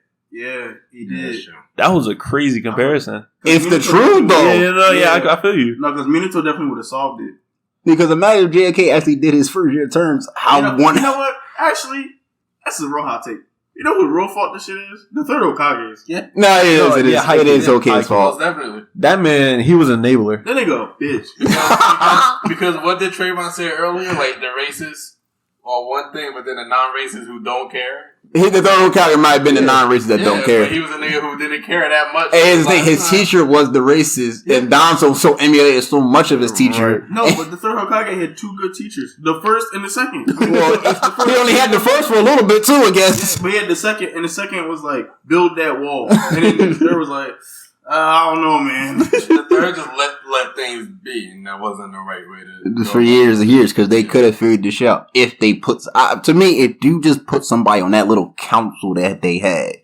he did. That was a crazy comparison. It's the truth, though. I feel you. No, because Minato definitely would have solved it. Because imagine if JFK actually did his first year terms. You know what? Actually, that's a real hot take. You know what real fault this shit is? The third Hokage is. Yeah. No, it is Hokage's fault. Definitely. That man, he was an enabler. That nigga a bitch. Because what did Trayvon say earlier? Like, the racists or one thing, but then the non-racists who don't care. The third Hokage might have been the non-racist that don't care. But he was a nigga who didn't care that much. And his thing, his teacher was the racist, and Danzo so emulated so much of his teacher. No, but the third Hokage had two good teachers. The first and the second. Well, he only had the first for a little bit too, I guess. But he had the second, and the second was like, build that wall. And then the third was like, I don't know, man. The third just let things be, and that wasn't the right way to. For years and years, because they could have figured this out if they put. To me, if you just put somebody on that little council that they had,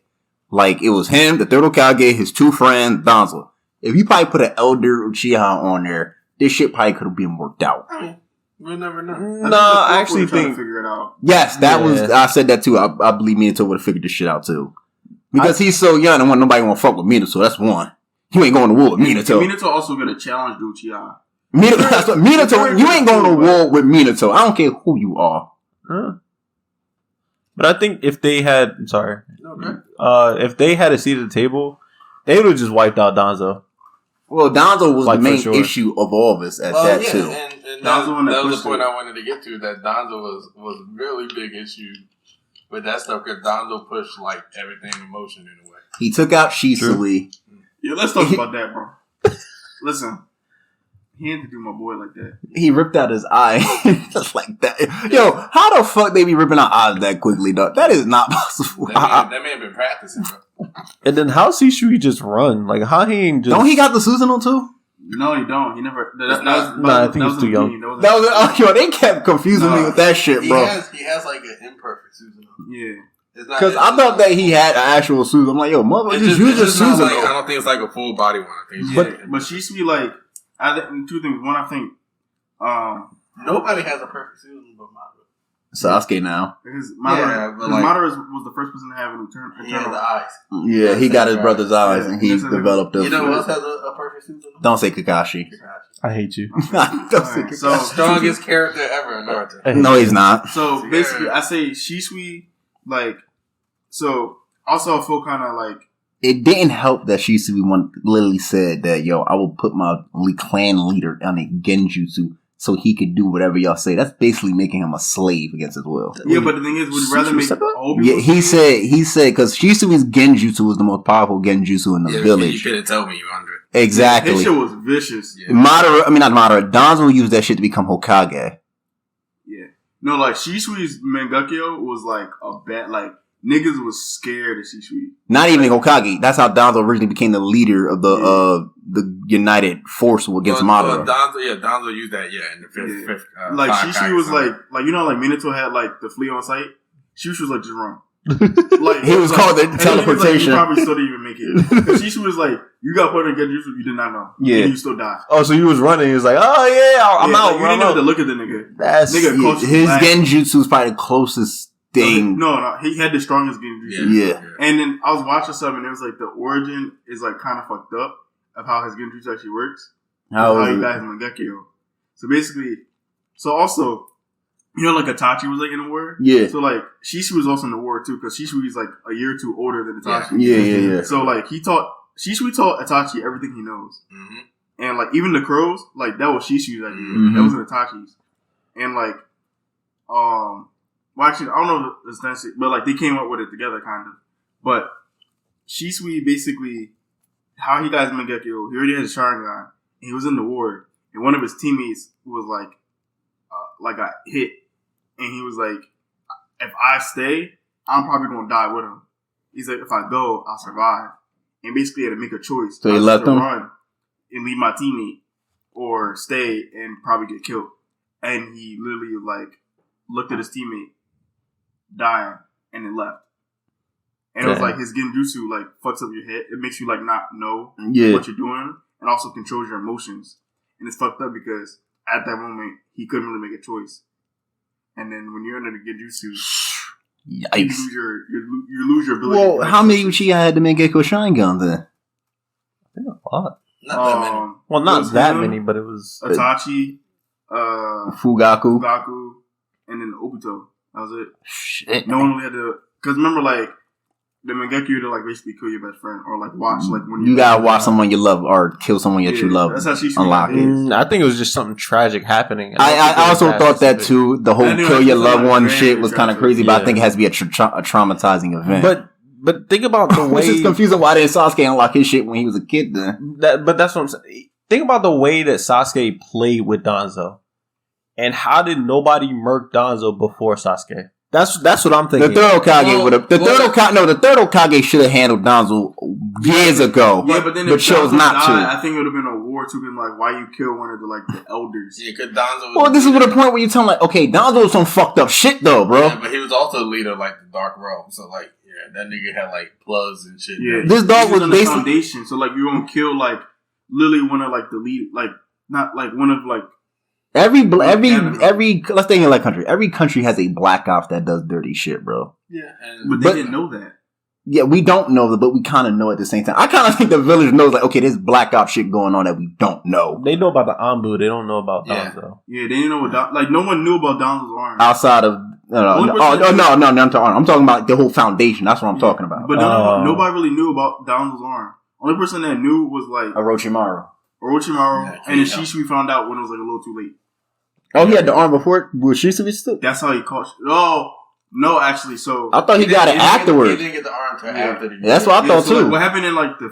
like it was him, the third Hokage, his two friends, Danzo. If you probably put an elder Uchiha on there, this shit probably could have been worked out. I mean, we'll never know. No, I actually think. Figure it out. Yes, that was. I said that too. I believe Minato would have figured this shit out too. Because he's so young and nobody want to fuck with Minato, that's one. You ain't going to war with Minato. Minato also going to challenge Uchiha. Minato, you ain't going to war with Minato. I don't care who you are. But I think if they had, if they had a seat at the table, they would have just wiped out Danzo. Well, Danzo was the main issue of all of us at that too. And that was the point I wanted to get to. That Danzo was a really big issue with that stuff because Danzo pushed like everything in motion in a way. He took out Shisui. Yeah, let's talk about that, bro. Listen, he had to do my boy like that. He ripped out his eye just like that. Yo, how the fuck they be ripping out eyes that quickly, dog? That is not possible. That man have been practicing, bro. And then how Shisui just run? Like how he ain't just? Don't he got the Susanoo too? No, he don't. He never. I think he's too young. They kept confusing me with that shit, bro. He has like an imperfect Susanoo. Yeah. Because I thought that he had an actual Susanoo. I'm like, yo, mother, just use your Susanoo. Like, I don't think it's like a full body one. I think, but Shisui, like, I think two things. One, I think, nobody has a perfect Susanoo but Madara. Sasuke now. Because Madara was the first person to have an eternal. He has the eyes. Yeah, he got his brother's eyes, and he developed them. You know who else has a perfect Susanoo? Don't say Kakashi. I hate you. Don't say Kakashi. So strongest character ever in Naruto. No, he's not. So basically, I say Shisui, like, so also I feel kind of like it didn't help that Shisui literally said that, yo, I will put my clan leader on a genjutsu so he could do whatever y'all say. That's basically making him a slave against his will. Yeah, but the thing is, would you rather make all people? Yeah, he said, because Shisui's genjutsu was the most powerful genjutsu in the village. You couldn't tell me, Andre. Exactly. His shit was vicious. Yeah. Not Madara. Danzo used that shit to become Hokage. Yeah. No, like, Shisui's Mangekyo was like a bad, like, niggas was scared of Shisui. Not even Hokage. That's how Danzo originally became the leader of the United Force against Madara. Danzo used that, in the fifth. Like, Shisui was like, you know, like, Minato had, like, the flea on sight? Shisui was like, just run. Like, he was called the teleportation. Like, you probably still didn't even make it. Shisui was like, you got put in Genjutsu, you did not know. Yeah. And you still died. Oh, so you was running. He was like, oh, yeah, I'm out. Like, you didn't have to look at the nigga. His genjutsu is probably the closest thing. No, he had the strongest genjutsu. Yeah. And then I was watching something, and it was like, the origin is like kind of fucked up of how his genjutsu actually works. How he got his Mangekyo. So basically, also, you know, like Itachi was like in the war? Yeah. So like, Shisui was also in the war too, because Shisui is like a year or two older than Itachi. Yeah. So like, Shisui taught Itachi everything he knows. Mm-hmm. And like, even the crows, like, that was Shisui's idea. Mm-hmm. That wasn't Itachi's. And like, well, actually, I don't know if that's it, but like, they came up with it together, kind of. But Shisui basically, how he got his Mangekyo, he already had his Sharingan, and he was in the war, and one of his teammates was like got hit, and he was like, if I stay, I'm probably going to die with him. He's like, if I go, I'll survive. And basically, he had to make a choice. So he left him? Run and leave my teammate, or stay and probably get killed. And he literally, like, looked at his teammate dying, and then left. And it was like, his genjutsu, like, fucks up your head. It makes you, like, not know what you're doing, and also controls your emotions. And it's fucked up because at that moment, he couldn't really make a choice. And then when you're under the genjutsu, yikes. you lose your ability. Well, how many Uchiha had to make Gecko Sharingan then? I think a lot. Not that many. Well, not that many, but it was Itachi, Fugaku, and then Obito. That was it. Shit. No one really had to, because remember, like, the Mangekyo to like basically kill your best friend or like watch like when you gotta watch someone you love or kill someone that you love. That's how she unlock it. I think it was just something tragic happening. I also thought that too. The whole kill your loved one shit was kind of crazy, but I think it has to be a traumatizing event. But think about the way. Which is confusing. Why didn't Sasuke unlock his shit when he was a kid? Then but that's what I'm saying. Think about the way that Sasuke played with Danzo, and how did nobody murk Danzo before Sasuke? That's what I'm thinking. The third Hokage would have. The third Hokage should have handled Danzo years ago. Yeah, but then but chose not to. I think it would have been a war to been like, why you kill one of the elders? Yeah, because Danzo. Well, this is what the point where you tell him like, okay, Danzo was some fucked up shit though, bro. Yeah, but he was also a leader of like the Dark Realm, so like, yeah, that nigga had like plugs and shit. Yeah, this dog was on the basically foundation, so like you don't kill like literally one of like the lead, like not like one of like. Every let's think in like country. Every country has a black ops that does dirty shit, bro. Yeah, but they didn't know that. Yeah, we don't know that, but we kind of know at the same time. I kind of think the village knows, like, okay, there's black ops shit going on that we don't know. They know about the Anbu. They don't know about Danzo. Yeah, they didn't know what like no one knew about Danzo's arm outside of no. I'm talking about the whole foundation. That's what I'm talking about. But nobody really knew about Danzo's arm. Only person that knew was like Orochimaru, and then Shisui found out when it was like a little too late. Oh, he had the arm before with Shisui still? That's how he caught. Oh, no, actually. So I thought he got it afterwards. He didn't get the arm until after. That's what I thought too. What happened in like the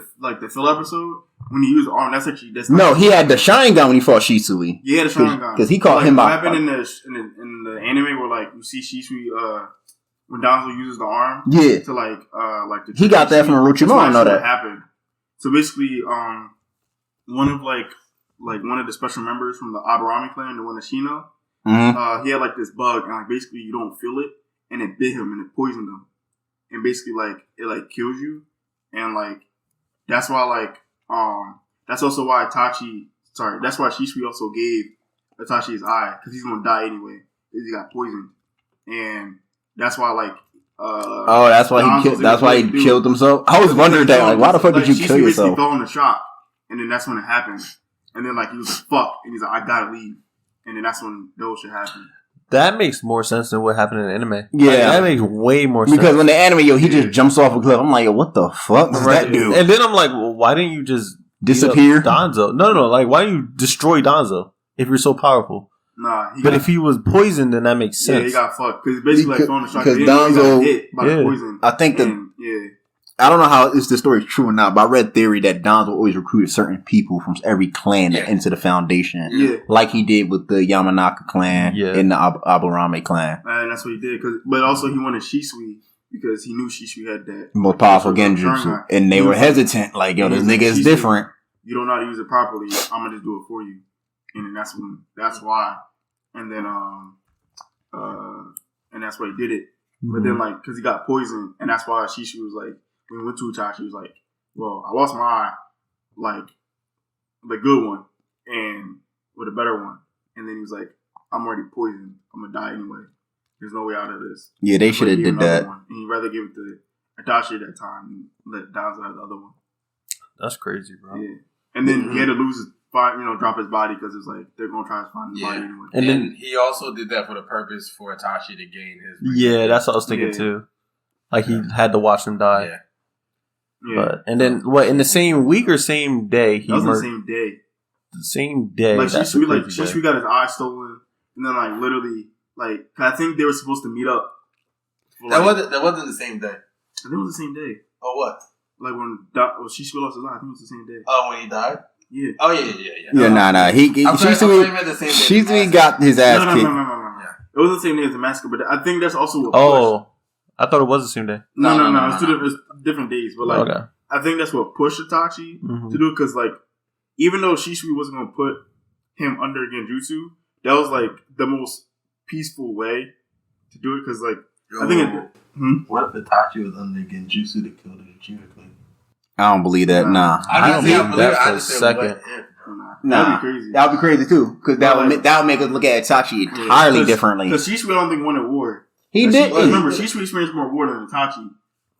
fill episode when he used the arm? That's no. He had the Sharingan when he fought Shisui. Yeah, the Sharingan because he caught him. What happened in the anime where like you see Shisui when Danzo uses the arm? Yeah. To like the he got that from Orochimaru. I know that happened. So basically, one of the special members from the Aburame clan, the one that Shino, he had like this bug, and like basically you don't feel it, and it bit him and it poisoned him, and basically like it like kills you, and like that's why that's also why that's why Shisui also gave Itachi his eye, because he's gonna die anyway because he got poisoned, and that's why like. That's why he killed himself. I was wondering that, like, why the fuck did you kill yourself? He fell in the shock, and then that's when it happened. And then like he was like, "Fuck," and he's like, "I gotta leave," and then that's when those shit happened. That makes more sense than what happened in the anime. Yeah, like, that makes way more sense. Because when the anime, he just jumps off a cliff. I'm like, what the fuck does that do? And then I'm like, well, why didn't you just disappear Danzo? No. Like, why didn't you destroy Danzo if you're so powerful? Nah, if he was poisoned, then that makes sense. Yeah, he got fucked because basically like throwing the shot. Because Danzo got hit by the poison. I think I don't know how if the story is true or not, but I read theory that Danzo always recruited certain people from every clan into the foundation, like he did with the Yamanaka clan and the Aburame clan. And that's what he did. But also he wanted Shisui because he knew Shisui had that more powerful genjutsu, and they were hesitant. Like, yo, this nigga is different. You don't know how to use it properly. I'm gonna just do it for you. And then that's why, and then and that's why he did it. Mm-hmm. But then like because he got poisoned, and that's why Shisui was like when we went to Itachi, he was like, "Well, I lost my eye, like the good one, and with a better one." And then he was like, "I'm already poisoned. I'm gonna die anyway. There's no way out of this." Yeah, they should have did that. One. And he'd rather give it to Itachi at that time and let Danzo have the other one. That's crazy, bro. Yeah, and then he had to lose his. Drop his body because it's like they're gonna try to find his body anyway. And then he also did that for the purpose for Itachi to gain his. Yeah, that's what I was thinking too. Like he had to watch him die. Yeah. But and then what in the same week or same day? That was the same day. The same day. Like Shisui got his eye stolen, and then like literally like I think they were supposed to meet up. That wasn't the same day. I think it was the same day. Oh what? Like when Shisui lost his eye, I think it was the same day. Oh, when he died. Yeah. Oh yeah. Yeah, nah. Shisui got his ass kicked. No. It wasn't the same day as the massacre, but I think that's also what pushed. I thought it was the same day. No. It's two different days, but like I think that's what pushed Itachi to do it because like even though Shisui wasn't gonna put him under genjutsu, that was like the most peaceful way to do it because like I think what if Itachi was under genjutsu to kill the Uchiha clan? I don't believe that. Nah, I don't believe that for a second. That'd be crazy. That would be crazy too, because that would make us look at Itachi entirely differently. Because Shisui, I don't think won a war. He did. Remember, Shisui experienced more war than Itachi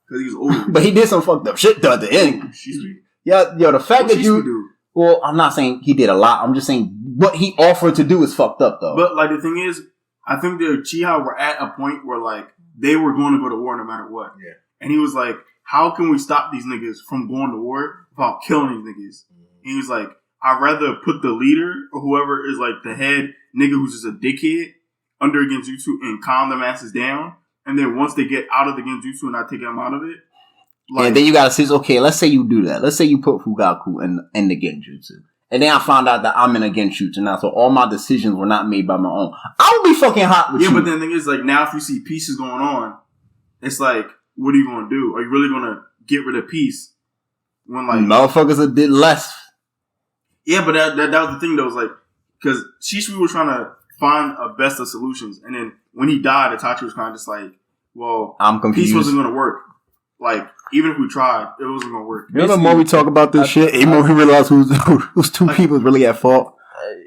because he was older. But he did some fucked up shit though at the end. Shisui. Yeah, the fact that you do? Well, I'm not saying he did a lot. I'm just saying what he offered to do is fucked up though. But like the thing is, I think the Uchiha were at a point where like they were going to go to war no matter what. Yeah. And he was like, how can we stop these niggas from going to war without killing these niggas? And he was like, I'd rather put the leader or whoever is like the head nigga who's just a dickhead under a genjutsu and calm them asses down. And then once they get out of the genjutsu and I take them out of it. Like, and then you gotta say, okay, let's say you do that. Let's say you put Fugaku in the genjutsu. And then I found out that I'm in a genjutsu now, so all my decisions were not made by my own. I would be fucking hot with you. Yeah, but then the thing is, like, now if you see pieces going on, it's like, what are you going to do? Are you really going to get rid of peace? When, like, motherfuckers did less. Yeah, but that was the thing, though, was like, because Shisui was trying to find a best of solutions, and then when he died, Itachi was kind of just like, well, I'm confused. Peace wasn't going to work. Like, even if we tried, it wasn't going to work. You know, the more we talk about this shit, the more we realize who's two people really at fault.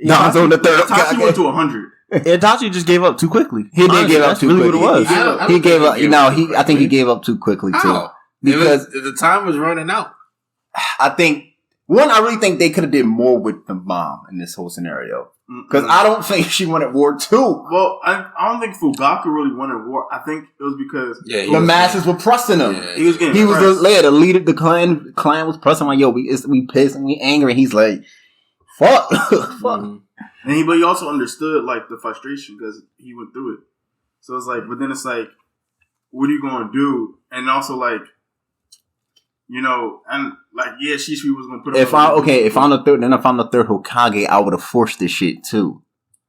Itachi went to 100. Itachi just gave up too quickly. He did give up too quickly. What it was. He gave up. I think he gave up too quickly too. How? Because the time was running out. I really think they could have did more with the mom in this whole scenario. Because I don't think she wanted war too. Well, I don't think Fugaku really wanted war. I think it was because the masses were pressing him. Yeah, he was the leader. The clan was pressing him like, yo, we pissed and we angry. And he's like, fuck. And he also understood like the frustration because he went through it. So it's like, but then it's like, what are you going to do? And also like, you know, and like, yeah, Shisui was going to put. If I'm the third Hokage, I would have forced this shit too.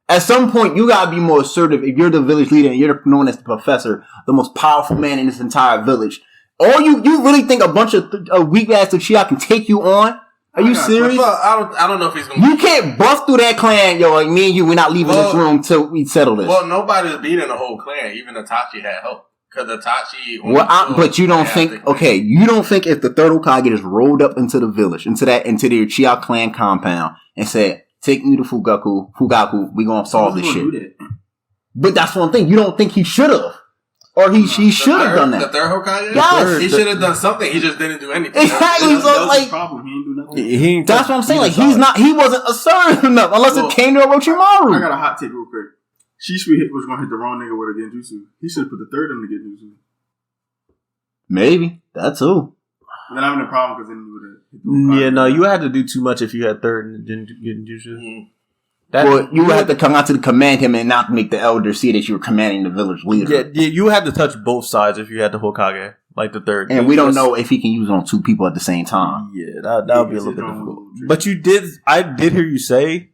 At some point, you gotta be more assertive. If you're the village leader and you're known as the professor, the most powerful man in this entire village, or you really think a bunch of weak ass Uchiha can take you on? Are you serious? Well, I don't know if he's gonna. You can't bust through that clan, yo. Like me and you, we're not leaving this room till we settle this. Well, nobody's beating the whole clan. Even Itachi had help. Because Itachi... but you don't think... Okay, you don't think if the third Hokage just rolled up into the village, into the Uchiha clan compound, and said, take me to Fugaku, we gonna solve this shit. But that's one thing. You don't think he should have. Or he should have done that. The third Hokage? Yes. He should have done something. He just didn't do anything. Exactly. That was the problem. He didn't do nothing. That's what I'm saying. Like, he wasn't assertive enough unless it came to Orochimaru. I got a hot take real quick. Shisui was going to hit the wrong nigga with a genjutsu. He should have put the third in the genjutsu. Maybe. That too. Then I'm in a problem because then you would have. Yeah, no, you had to do too much if you had third in genjutsu. You had to come out to command him and not make the elder see that you were commanding the village leader. Yeah, you had to touch both sides if you had the Hokage, like the third. And we don't know if he can use it on two people at the same time. Yeah, that would be a little bit difficult. But I did hear you say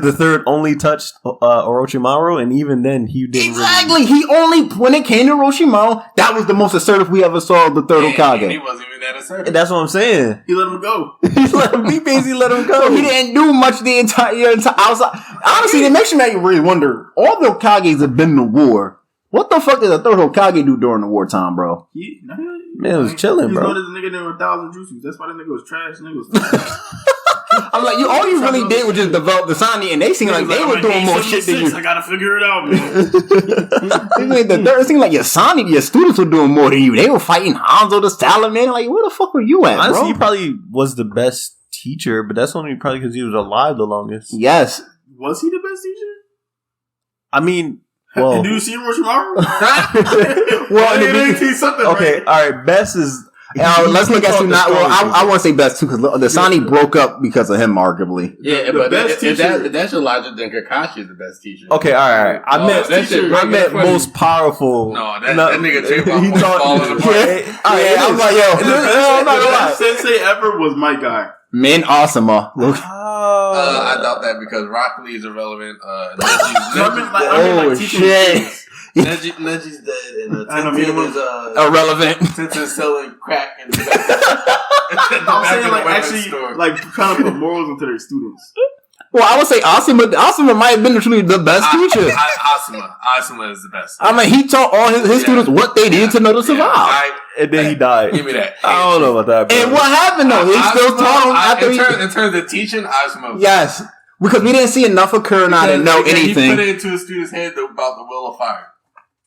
the third only touched Orochimaru, and even then he didn't. Exactly, he only when it came to Orochimaru, that was the most assertive we ever saw of the third Hokage. And he wasn't even that assertive. That's what I'm saying. He let him go. He basically let him go. So he didn't do much the entire outside. Honestly, it makes you really wonder. All the Hokages have been in war. What the fuck did the third Hokage do during the wartime, bro? Man, it was chilling, bro. He's known as a nigga there with 1,000 jutsus. That's why the nigga was trash. Nigga was. I'm like, all you really did was just develop the Sani, and they seem like they were doing more shit than you. I gotta figure it out, man. It seemed like your students were doing more than you. They were fighting Hanzo the Salamander. Like, where the fuck were you at, honestly, bro? he probably was the best teacher, but that's only probably because he was alive the longest. Yes. Was he the best teacher? I mean, well, do you see Orochimaru? Okay, all right. Best is. Let's look at Tsunade. Well, I want to say best too because the Sani broke up because of him, arguably. Yeah, but if that's your logic, then Kakashi is the best teacher. Okay, all right. I meant most powerful. No, that nigga he falling apart. I'm like, yo, the best sensei ever was my guy. Min Asuma. I doubt that because Rock Lee is irrelevant. Shit. Neji's dead, and Tenzin is irrelevant. Tenzin's selling crack in the I'm saying, like, actually, like, trying to put morals into their students. Well, I would say Asuma might have been truly the best teacher. Asuma is the best. I mean, he taught all his students what they did to know to survive. And then he died. Give me that. I don't know about that, bro. And what happened, though? He still taught him in terms of teaching, Asuma. Yes. Because we didn't see enough of Kurenai to know anything. He put it into a student's head about the will of fire.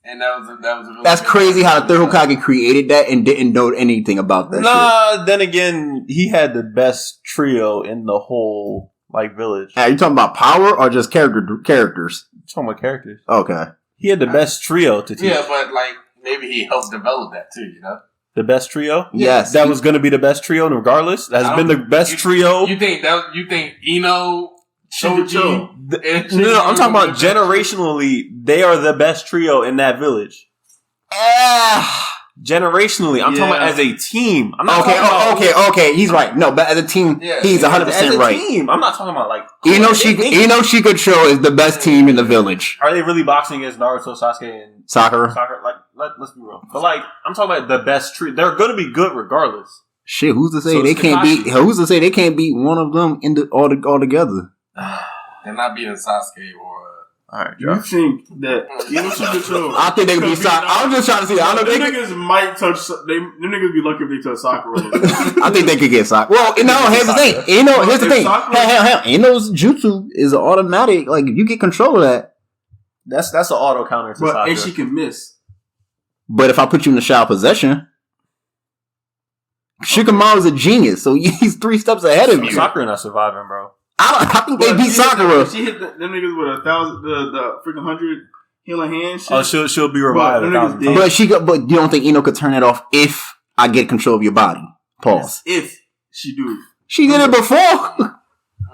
And that was a really That's crazy how the third Hokage created that and didn't know anything about that shit. Then again, he had the best trio in the whole village. Are you talking about power or just characters? I'm talking about characters. Okay. He had the best trio to teach. Yeah, but maybe he helped develop that too, you know? The best trio? Yes. That was going to be the best trio regardless. That has been the best trio. You think Ino, Shoji, No, I'm talking about generationally. They are the best trio in that village. Generationally, I'm talking about as a team. I'm not talking about, okay. He's right. No, but as a team, he's 100% right. Team. I'm not talking about like Ino Shikucho is the best team in the village. Are they really boxing against Naruto, Sasuke, and Sakura? Like, let's be real. But like, I'm talking about the best trio. They're going to be good regardless. Shit, who's to say they can't beat? Who's to say they can't beat one of them all together? They're not beating Sasuke or. Alright, you think that Ino Shikucho? I think they could be Sakura. I was just trying to see. I know them niggas might touch. Them niggas be lucky if they touch Sakura. I think they could get Sakura. Well, here's the thing. Here's the thing. Hell, Ino's jutsu is automatic. Like you get control of that. That's an auto counter to Sakura. And she can miss. But if I put you in the shadow possession, Shikamaru's a genius, so he's 3 steps ahead of you. Sakura not surviving, bro. I think they beat Sakura. She hit them niggas with 1,000, the freaking 100 healing hand shit. Oh, she'll be revived 1,000 times. But you don't think Ino could turn it off if I get control of your body? Pause. If she do. She did it before.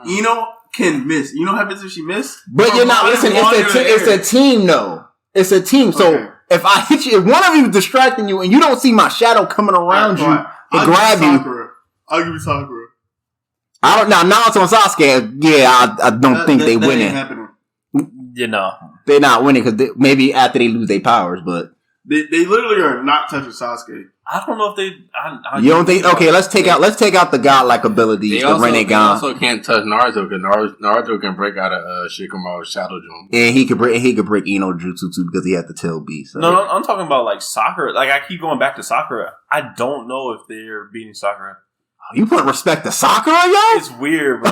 Ino can miss. You know what happens if she miss? But you're not listening. It's a team, though. It's a team. So if I hit you, if one of you is distracting you and you don't see my shadow coming around you and grab you, I'll give you Sakura. I don't. Now Naruto and Sasuke. Yeah, I don't think they winning. You know, they're not winning because maybe after they lose their powers, but they literally are not touching Sasuke. I don't know if they. You don't think? Okay, let's take out the godlike abilities. They also can't touch Naruto because Naruto can break out of Shikamaru's shadow jump, and he could break Ino jutsu too because he had the tail beast. So. No, I'm talking about like Sakura. Like I keep going back to Sakura. I don't know if they're beating Sakura. You put respect to Sakura, yo? It's weird, bro.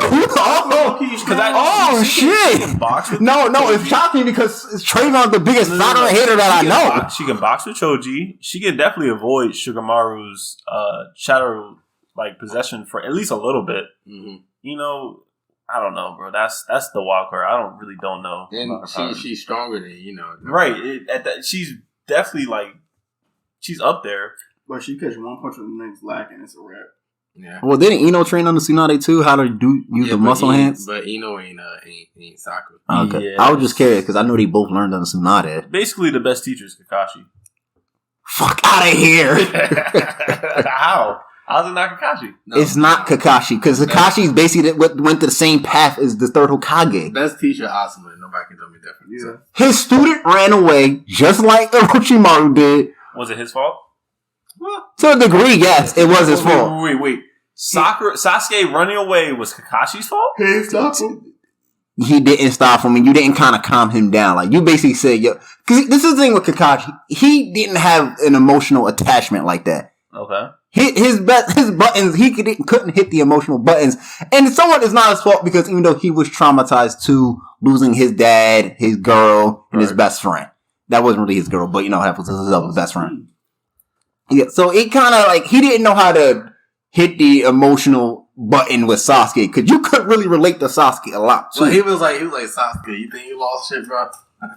Shit! No, it's shocking because Trayvon's the biggest Sakura hater that I know. She can box with Choji. She can definitely avoid Shikamaru's shadow like possession for at least a little bit. Mm-hmm. You know, I don't know, bro. That's the wild card. I don't know. And she's stronger than right. She's definitely like she's up there. But she catch one punch with the next lack and it's a wrap. Yeah. Well, didn't Ino train under Tsunade too? How to use the muscle hands? But Ino ain't Sakura. Okay, yes. I was just curious because I know they both learned under Tsunade. Basically, the best teacher is Kakashi. Fuck out of here! How? How's it not Kakashi? No. It's not Kakashi because Kakashi's basically went to the same path as the third Hokage. Best teacher, Asuma. Nobody can tell me different. Yeah. So. His student ran away just like Orochimaru did. Was it his fault? Well, to a degree, yes, it was his fault. Wait. Sasuke running away was Kakashi's fault? He didn't stop him. He didn't stop him, and you didn't kind of calm him down. Like, you basically said, yo, because this is the thing with Kakashi. He didn't have an emotional attachment like that. Okay. His buttons, he couldn't hit the emotional buttons. And somewhat it's not his fault because even though he was traumatized too, losing his dad, his girl, and his best friend. That wasn't really his girl, but that was his best friend. Yeah, so it kind of like, he didn't know how to hit the emotional button with Sasuke, because you couldn't really relate to Sasuke a lot, too. Well, he was like, Sasuke, you think you lost shit, bro?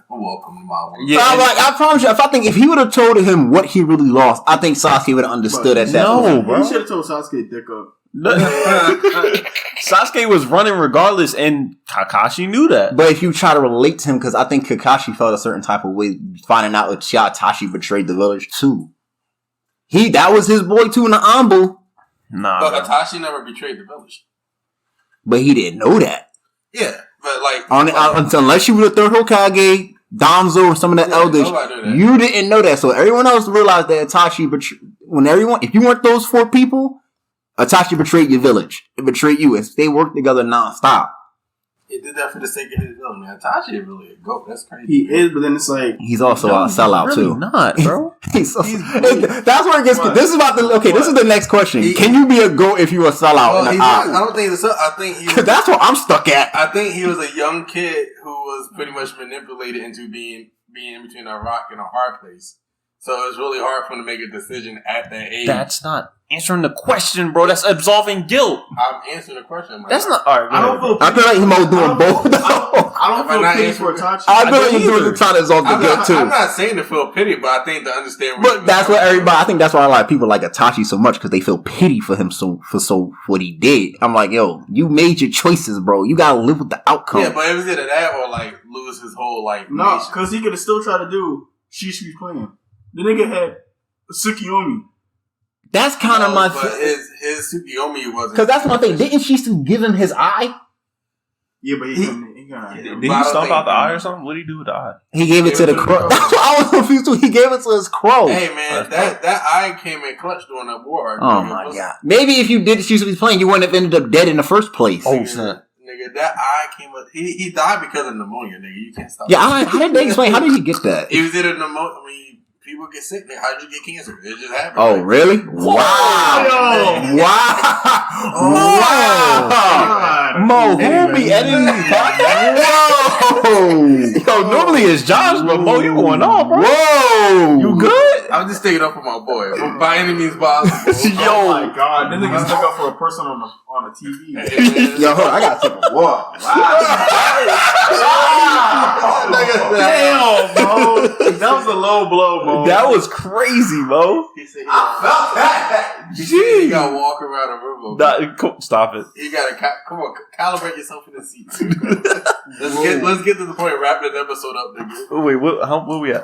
Welcome to my world. Yeah, so I promise you, if he would have told him what he really lost, I think Sasuke would have understood at that point. No, bro. You should have told Sasuke dick up. Sasuke was running regardless, and Kakashi knew that. But if you try to relate to him, because I think Kakashi felt a certain type of way, finding out that Itachi betrayed the village, too. That was his boy too in the Anbu. Nah, but Itachi never betrayed the village. But he didn't know that. Yeah, but like unless you were the third Hokage, Danzo, or some of the elders, you didn't know that. So everyone else realized that Itachi if you weren't those 4 people, Itachi betrayed your village. It betrayed you. They worked together nonstop. He did that for the sake of his villain, man. Itachi is really a goat. That's crazy. He is, but then it's like he's also a sellout really too. Not, bro. That's where it gets. This is about the. Okay, this is the next question. Can you be a goat if you a sellout? I don't think so. I think that's what I'm stuck at. I think he was a young kid who was pretty much manipulated into being in between a rock and a hard place, So it's really hard for him to make a decision at that age. That's not answering the question, bro. That's absolving guilt. I'm answering the question. That's not alright. I feel like Himo doing both. I don't feel pity for Itachi. I feel like he's doing trying to absolve the guilt too. I'm not saying to feel pity, but I think to understand. But that's what everybody. I think that's why a lot of people like Itachi so much because they feel pity for him for what he did. I'm like, yo, you made your choices, bro. You gotta live with the outcome. Yeah, but it was either that or like lose his whole like. No, because he could have still tried to do Shishui's plan. The nigga had Tsukiyomi. That's kind of my. But his Tsukiyomi wasn't. Because that's my thing. Didn't Shisu give him his eye? Yeah, but he got. Did he stomp out the eye or something? What did he do with the eye? He gave it to the crow. That's what I was confused with. He gave it to his crow. Hey man, that eye came in clutch during that war. Oh my god! Maybe if you did Shisu's plan, you wouldn't have ended up dead in the first place. Oh snap! Nigga, that eye came up. He died because of pneumonia. Nigga, you can't stop. Yeah, how did they explain? How did he get that? It was either pneumonia. I mean, people get sick. Nigga, how did you get cancer? It just happened. Oh right? Really? Wow! Wow! Mo, who be editing these podcasts? Whoa! Yo, normally it's Josh, but Mo, you going on, bro? Whoa! You good? I'm just sticking up for my boy. By any means possible. Yo, Oh my god, this nigga stuck up for a person on a TV. Yo, I gotta take a walk. Damn, bro. That was a low blow, bro. that was crazy, Mo. I felt that. He got to walk around a river. Stop it. You gotta come on, calibrate yourself in the seat. let's get to the point. Wrap this episode up, nigga. Wait, where we at?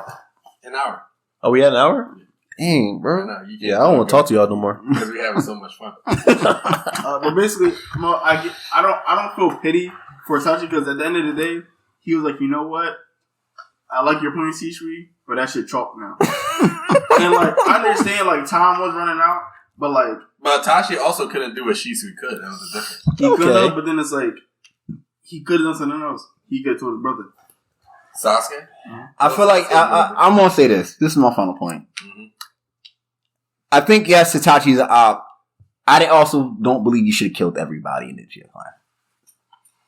An hour. Are we at an hour? Dang, bro. No, you can't. Yeah, I don't want to talk to y'all no more. Because we're having so much fun. But basically, I don't feel pity for Itachi because at the end of the day, he was like, you know what? I like your plan, Shishui, but that shit chalk now. And like, I understand like time was running out, but like, but Itachi also couldn't do what Shisui could. That was the difference. He could have, but then it's like he could have done something else. He could have told his brother. Sasuke. I feel like I'm gonna say this. This is my final point. Mm-hmm. I think yes, Itachi's an op. I also don't believe you should have killed everybody in the Uchiha clan.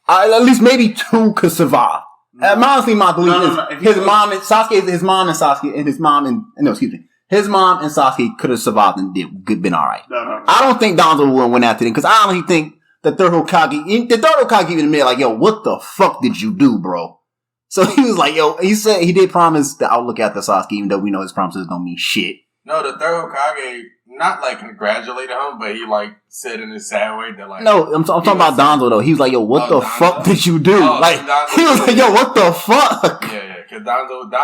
At least maybe 2 could survive. Honestly, my belief is his mom and Sasuke, his mom and Sasuke could have survived and been alright. No. I don't think Danzo would have went after them because I honestly think the third Hokage even admitted like, yo, what the fuck did you do, bro? So he was like, yo, he said he did promise to outlook after Sasuke, even though we know his promises don't mean shit. No, the third Hokage not like congratulated him, but he like said in a sad way that like. No, I'm talking about Danzo though. He was like, yo, what the fuck did you do? Like he was like, yo, what the fuck? Yeah, because Danzo was the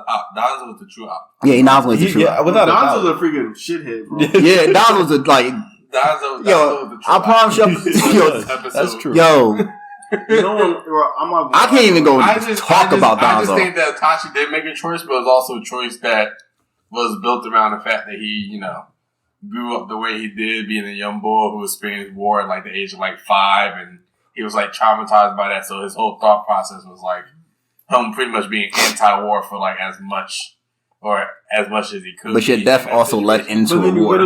op. Danzo was the true op. Yeah, Danzo was the true op. Without Danzo's a freaking shithead, bro. Yeah, Danzo was like. Danzo was the true I promise you, yo, that's true. Yo. You know, I can't even go talk about Danzo. I just think that Itachi did make a choice, but it was also a choice that was built around the fact that he, you know, grew up the way he did, being a young boy who experienced war at like the age of like 5, and he was like traumatized by that. So his whole thought process was like him pretty much being anti-war for like as much as he could. But your death also led into a war.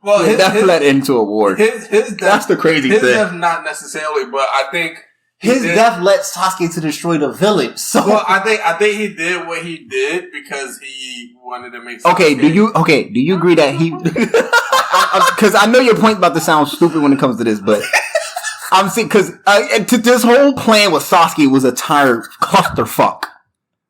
Well, his death led into a war. His death, that's the crazy thing. His death, not necessarily, but I think his death led Sasuke to destroy the village. So, well, I think he did what he did because he wanted to make. Okay, do you agree that he? Because I know your point about to sound stupid when it comes to this, but I'm saying because this whole plan with Sasuke was a entire clusterfuck.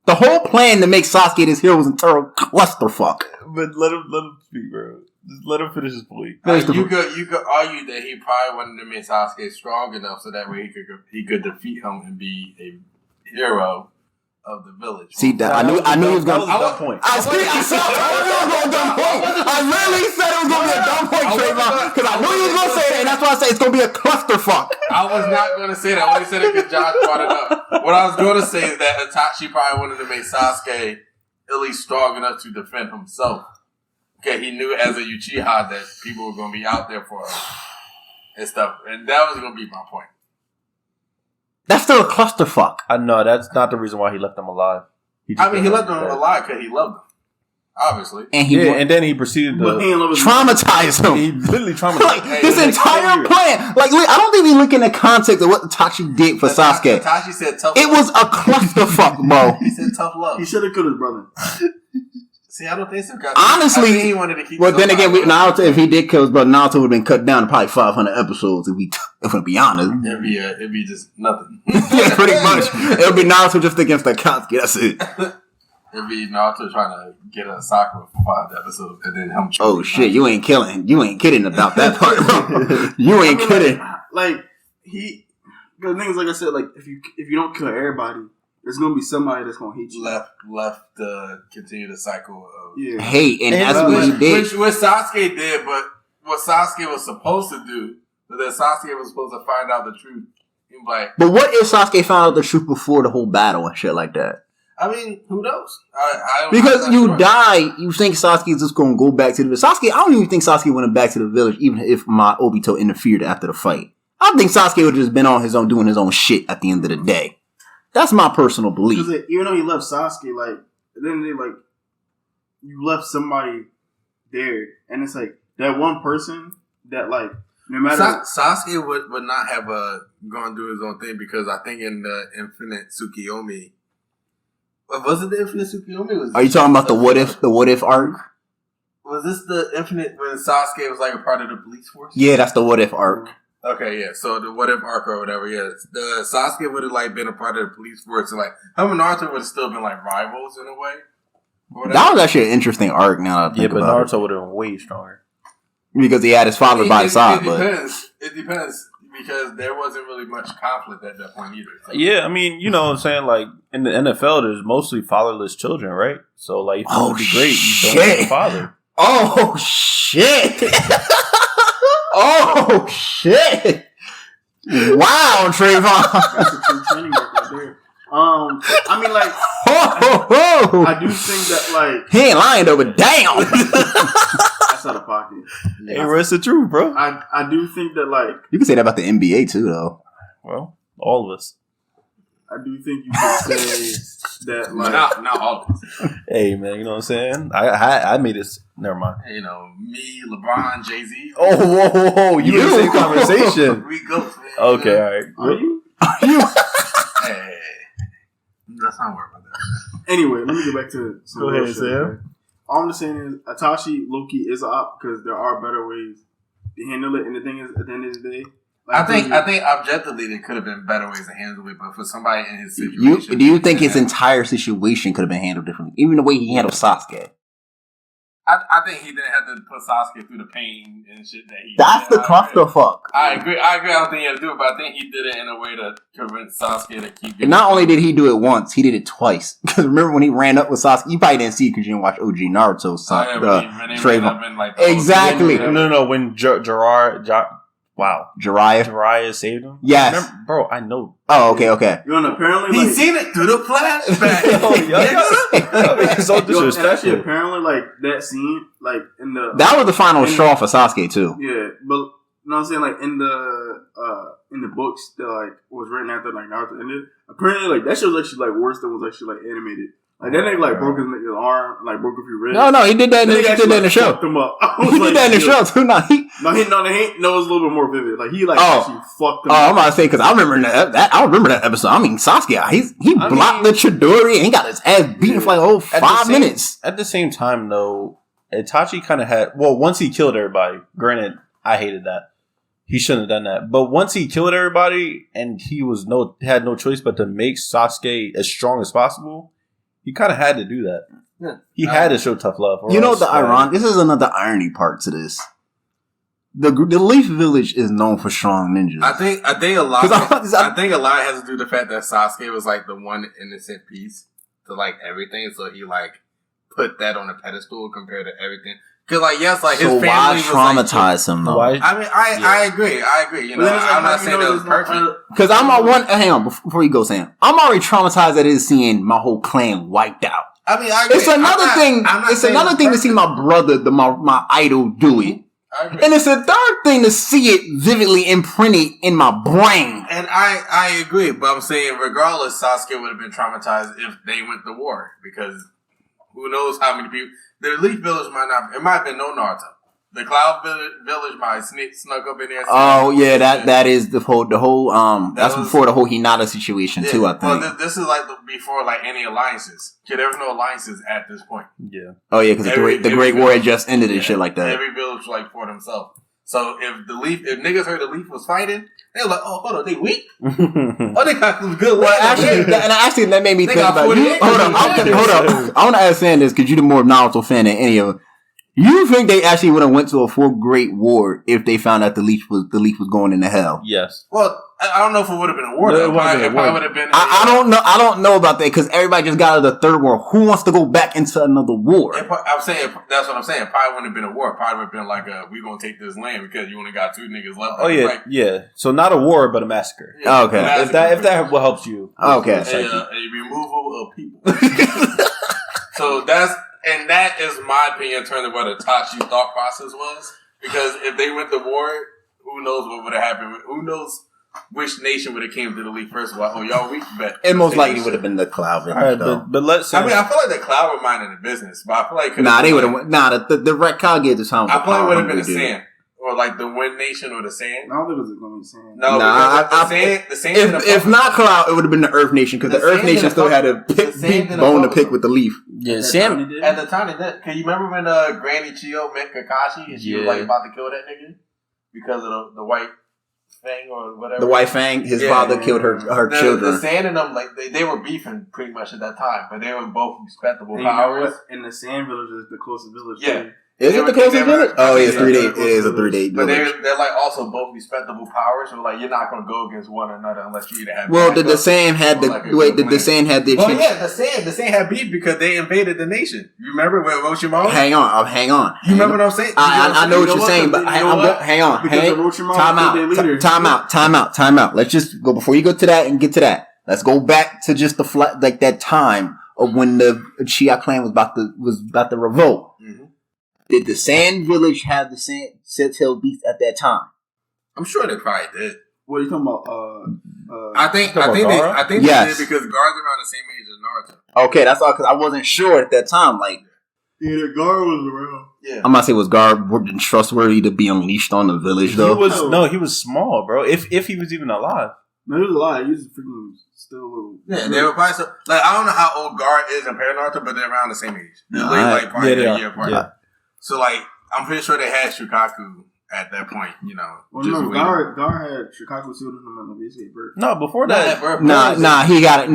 The whole plan to make Sasuke this hero was a entire clusterfuck. But let him speak, bro. Just let him finish his point. You could argue that he probably wanted to make Sasuke strong enough so that way he could defeat him and be a hero of the village. See that I knew he was going to dumb point. I literally said it was going to be a dumb point. I literally said it was going to be a dumb point, Trayvon, because I knew he was going to say that, and that's why I say it's going to be a clusterfuck. I was not going to say that. I only said it because Josh brought it up. What I was going to say is that Itachi probably wanted to make Sasuke at least strong enough to defend himself. Okay, he knew as a Uchiha that people were going to be out there for him and stuff. And that was going to be my point. That's still a clusterfuck. No, that's not the reason why he left them alive. He left them alive because he loved them. Obviously. And then he proceeded to traumatize him. He literally traumatized him. His entire plan. Like, I don't think we look in the context of what Itachi did for Sasuke. Itachi said tough love. It was a clusterfuck, bro. He said tough love. He should have killed his brother. See, I don't think so. Honestly, I think he wanted to keep. Well, then again, Naruto, if he did kill his brother, Naruto would have been cut down to probably 500 episodes. If we be honest, it'd be just nothing. Yeah, pretty much. It would be Naruto just against Akatsuki. That's it. It'd be Naruto trying to get a Sakura for 5 episodes, and then him. Oh shit! You ain't kidding about that part, bro. You ain't kidding. The thing is, like I said, like if you don't kill everybody, there's gonna be somebody that's gonna hate you. Left to continue the cycle of hate, and that's what he did. What Sasuke did, but what Sasuke was supposed to do, but then Sasuke was supposed to find out the truth. Like, but what if Sasuke found out the truth before the whole battle and shit like that? I mean, who knows? I don't because you die, you think Sasuke's just gonna go back to the village. Sasuke, I don't even think Sasuke went back to the village, even if my Obito interfered after the fight. I think Sasuke would have just been on his own, doing his own shit at the end of the day. That's my personal belief. Because even though you left Sasuke, like, at the end of the day, like, you left somebody there, and it's like that one person that, like, no matter Sasuke would not have gone through his own thing, because I think in the Infinite Tsukiyomi, was it the Infinite Tsukiyomi? Are you talking about the what if arc? Was this the Infinite when Sasuke was like a part of the police force? Yeah, that's the what if arc. Okay, yeah. So the what if arc or whatever, yeah. The Sasuke would have like been a part of the police force, and like him and Naruto would have still been like rivals in a way. That was actually an interesting arc. Now that I think about Naruto would have been way stronger because he had his father by his side. It depends because there wasn't really much conflict at that point either. So. Yeah, I mean, you know what I'm saying? Like in the NFL, there's mostly fatherless children, right? So like, it would be great. You don't have a father. Oh shit! Oh shit! Wow, Trayvon. That's a true training work right there. I mean, like, I do think that, like, he ain't lying though, but damn, that's out of pocket. Hey, that's the truth, bro. I do think that, like, you can say that about the NBA too, though. Well, all of us. I do think you could say that, like, not all of us. Hey, man, you know what I'm saying? I made this. Never mind. You know, me, LeBron, Jay-Z. Oh, whoa, you in the same conversation. We go. Man. Okay, all right. Are you? Hey, let's not worry about that. Anyway, let me get back to some Go ahead, shit, Sam. okay? All I'm just saying is Itachi Loki is an op because there are better ways to handle it. And the thing is, at the end of the day, like, I think objectively there could have been better ways to handle it, but for somebody in his situation, do you think his entire situation could have been handled differently, even the way he handled Sasuke? I think he didn't have to put Sasuke through the pain and shit that he. That's the clusterfuck. I agree. I don't think he had to do it, but I think he did it in a way to convince Sasuke to keep. And not only did he do it once, he did it twice. Because remember when he ran up with Sasuke, you probably didn't see it because you didn't watch OG Naruto. Exactly. No. When Jiraiya saved him. Yes, remember, bro. I know. Oh, okay. You know, apparently, he's seen it through the flashback. So disrespectful. And actually, apparently, like that scene, like in the that was the final straw for Sasuke too. Yeah, but you know what I'm saying, like in the books that like was written after like Naruto ended. Apparently, like that shit was actually like worse than was actually like animated. Like that nigga like broke his arm, like broke a few ribs. No, he did that. He did that in the show. Fucked him up. He did that in the show too. No, it was a little bit more vivid. Like he actually fucked him up. I'm about to say because I remember that. I remember that episode. I mean, Sasuke, he blocked the Chidori and he got his ass beaten for like a whole 5 minutes. At the same time, though, Itachi kind of had. Well, once he killed everybody. Granted, I hated that. He shouldn't have done that. But once he killed everybody and he had no choice but to make Sasuke as strong as possible. He kind of had to do that. Yeah. He had to show tough love. You know the irony. This is another irony part to this. The Leaf Village is known for strong ninjas. I think a lot. I think a lot has to do with the fact that Sasuke was like the one innocent piece to like everything, so he like put that on a pedestal compared to everything. Because like his family why traumatize him though? I mean, I agree. You know, I'm not saying that was perfect. Because I'm on one. Hang on, before you go, Sam. I'm already traumatized at it seeing my whole clan wiped out. I mean, I agree. It's another thing. It's another thing to see my brother, my idol, do it. And it's a third thing to see it vividly imprinted in my brain. And I agree, but I'm saying regardless, Sasuke would have been traumatized if they went to war because who knows how many people. The Leaf Village might not. It might have been no Naruto. The Cloud Village might snuck up in there. Oh yeah, that is the whole. That's before the whole Hinata situation too. I think. Well, this is like before like any alliances. There was no alliances at this point. Yeah. Oh yeah, because the Great War had just ended and shit like that. Every village like for themselves. So if niggas heard the Leaf was fighting, they were like, oh, hold on, they weak? Oh, they got some good. Well, actually, that made me think about you. Hold on. I want to ask Sam this because you're the more Naruto fan than any of them. You think they actually would have went to a full Great War if they found out the Leaf was going into hell? Yes. Well, I don't know if it would have been a war. It probably would have been. I don't know. I don't know about that because everybody just got out of the third war. Who wants to go back into another war? I'm saying that's what I'm saying. It probably wouldn't have been a war. It probably would have been like we're gonna take this land because you only got 2 niggas left. Oh yeah, yeah. So not a war, but a massacre. Yeah, okay. If that will help you. Okay. A removal of people. So that is my opinion in terms of what Itachi's thought process was. Because if they went to war, who knows what would have happened? Who knows which nation would have came to the league first of all? Oh, y'all weak, bet. It most likely would have been the Cloud. Right, but let's say, I feel like the Cloud were minding the business, but I feel like they would have. The Red Kage at the time. I feel like it would have been the Sand. Or like the Wind Nation or the Sand. I don't think it was going to be Sand. No, the Sand. If not Cloud, it would have been the Earth Nation because the Earth Nation still had a bone to pick with the Leaf. Yeah, Sam. At the time, can you remember when Granny Chiyo met Kakashi and she was like about to kill that nigga because of the white Fang or whatever? The White Fang, his father killed her children. The Sand and them, like they were beefing pretty much at that time, but they were both respectable powers. powers. You know and the Sand Village is the closest village. Yeah. Too. Is it the closest village? Oh, yeah, it's 3 days. It is a 3 day village. But they're like also both respectable powers, so like you're not gonna go against one another unless you either have. Well, did the Sand had the Sand had the? Oh yeah, the Sand had beef because they invaded the nation. You remember with Orochimaru? Hang on. You remember what I'm saying? I know what you're saying, but hang on. Time out. Let's just go before you go to that and get to that. Let's go back to just that time of when the Uchiha clan was about to revolt. Mm-hmm. Did the Sand Village have the Sand-tailed beast at that time? I'm sure they probably did. What are you talking about? I think they did because Gar's around the same age as Naruto. Okay, that's all because I wasn't sure at that time. Like, yeah, Gar was around. Yeah, I'm not saying was Gar trustworthy to be unleashed on the village though. He was small, bro. If he was even alive. No, he was alive. He was freaking still a little. Yeah, they were probably I don't know how old Gar is in Naruto, but they're around the same age. They're probably a year apart. Yeah. So, I'm pretty sure they had Shukaku at that point, you know. Well, no, Gar had Shukaku sealed in the Nobisuke birth. No, before that. He got it.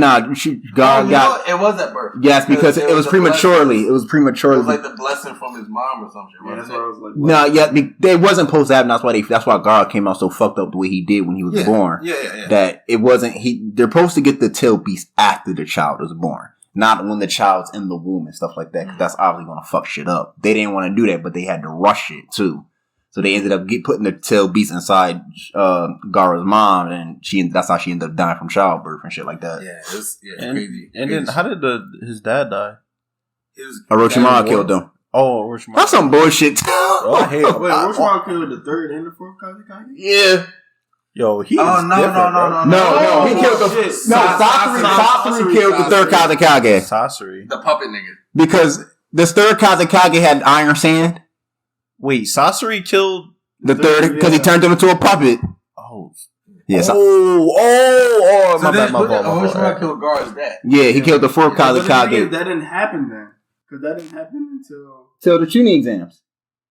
Gar got it. It was at birth. Yes, because it was prematurely. It was prematurely. It was like the blessing from his mom or something. Yeah, that's what I was like. No, they wasn't supposed to happen. That's why Gar came out so fucked up the way he did when he was born. Yeah. That it wasn't. They're supposed to get the tail beast after the child was born. Not when the child's in the womb and stuff like that, because that's obviously going to fuck shit up. They didn't want to do that, but they had to rush it, too. So they ended up putting the tail beast inside Gaara's mom, and that's how she ended up dying from childbirth and shit like that. Yeah, it was crazy. And then how did his dad die? Orochimaru killed him. Oh, Orochimaru. That's some bullshit, too. Wait, Orochimaru killed the third and the fourth Kazekage? Yeah. Yo, he No, he killed Sasori killed the third Kazekage. Sasori. The puppet nigga. Because this third Kazekage had Iron Sand. Wait, Sasori killed the third because he turned him into a puppet. Oh. Yes. My bad. Orochimaru killed Gar's dad. Yeah, he killed the fourth Kazekage. That didn't happen then. Because that didn't happen until the Chunin exams.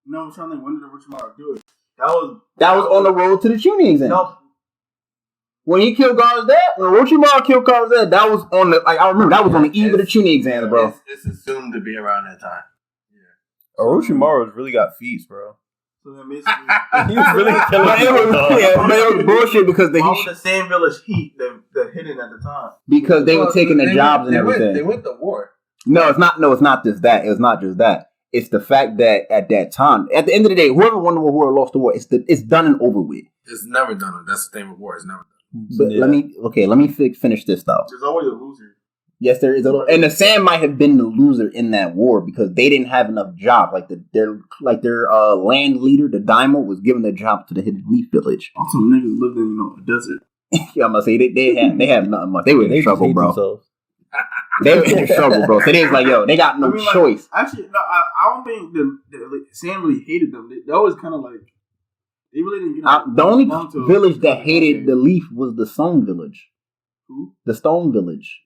No, I'm trying to think, when did Orochimaru do it? That was on the road to the Chunin exam. No. When he killed Gar's dad, when Orochimaru killed Gar's dad, that was on the I remember that was on the eve of the Chunin exam, bro. It's assumed to be around that time. Yeah. Orochimaru's really got feast, bro. So then basically he was really killing people. But it was bullshit because the same village heat the hidden at the time. Because they were taking their jobs and everything. They went to war. No, it's not just that. It was not just that. It's the fact that at that time, at the end of the day, whoever won the war lost the war. It's done and over with. It's never done. That's the thing with war. It's never done. But let me finish this though. There's always a loser. Yes, there is and the Sand might have been the loser in that war because they didn't have enough jobs. Their land leader, the Daimyo, was giving their jobs to the Hidden Leaf Village. Also, niggas lived in a desert. Yeah, I'm gonna say they have nothing much. They were in trouble, bro. They were in trouble, bro. So they was like, yo, they got no choice. Actually, no, I don't think the Sand really hated them. That was kind of like. They really didn't get the only village that hated the Leaf was the Stone Village. Who? The Stone Village.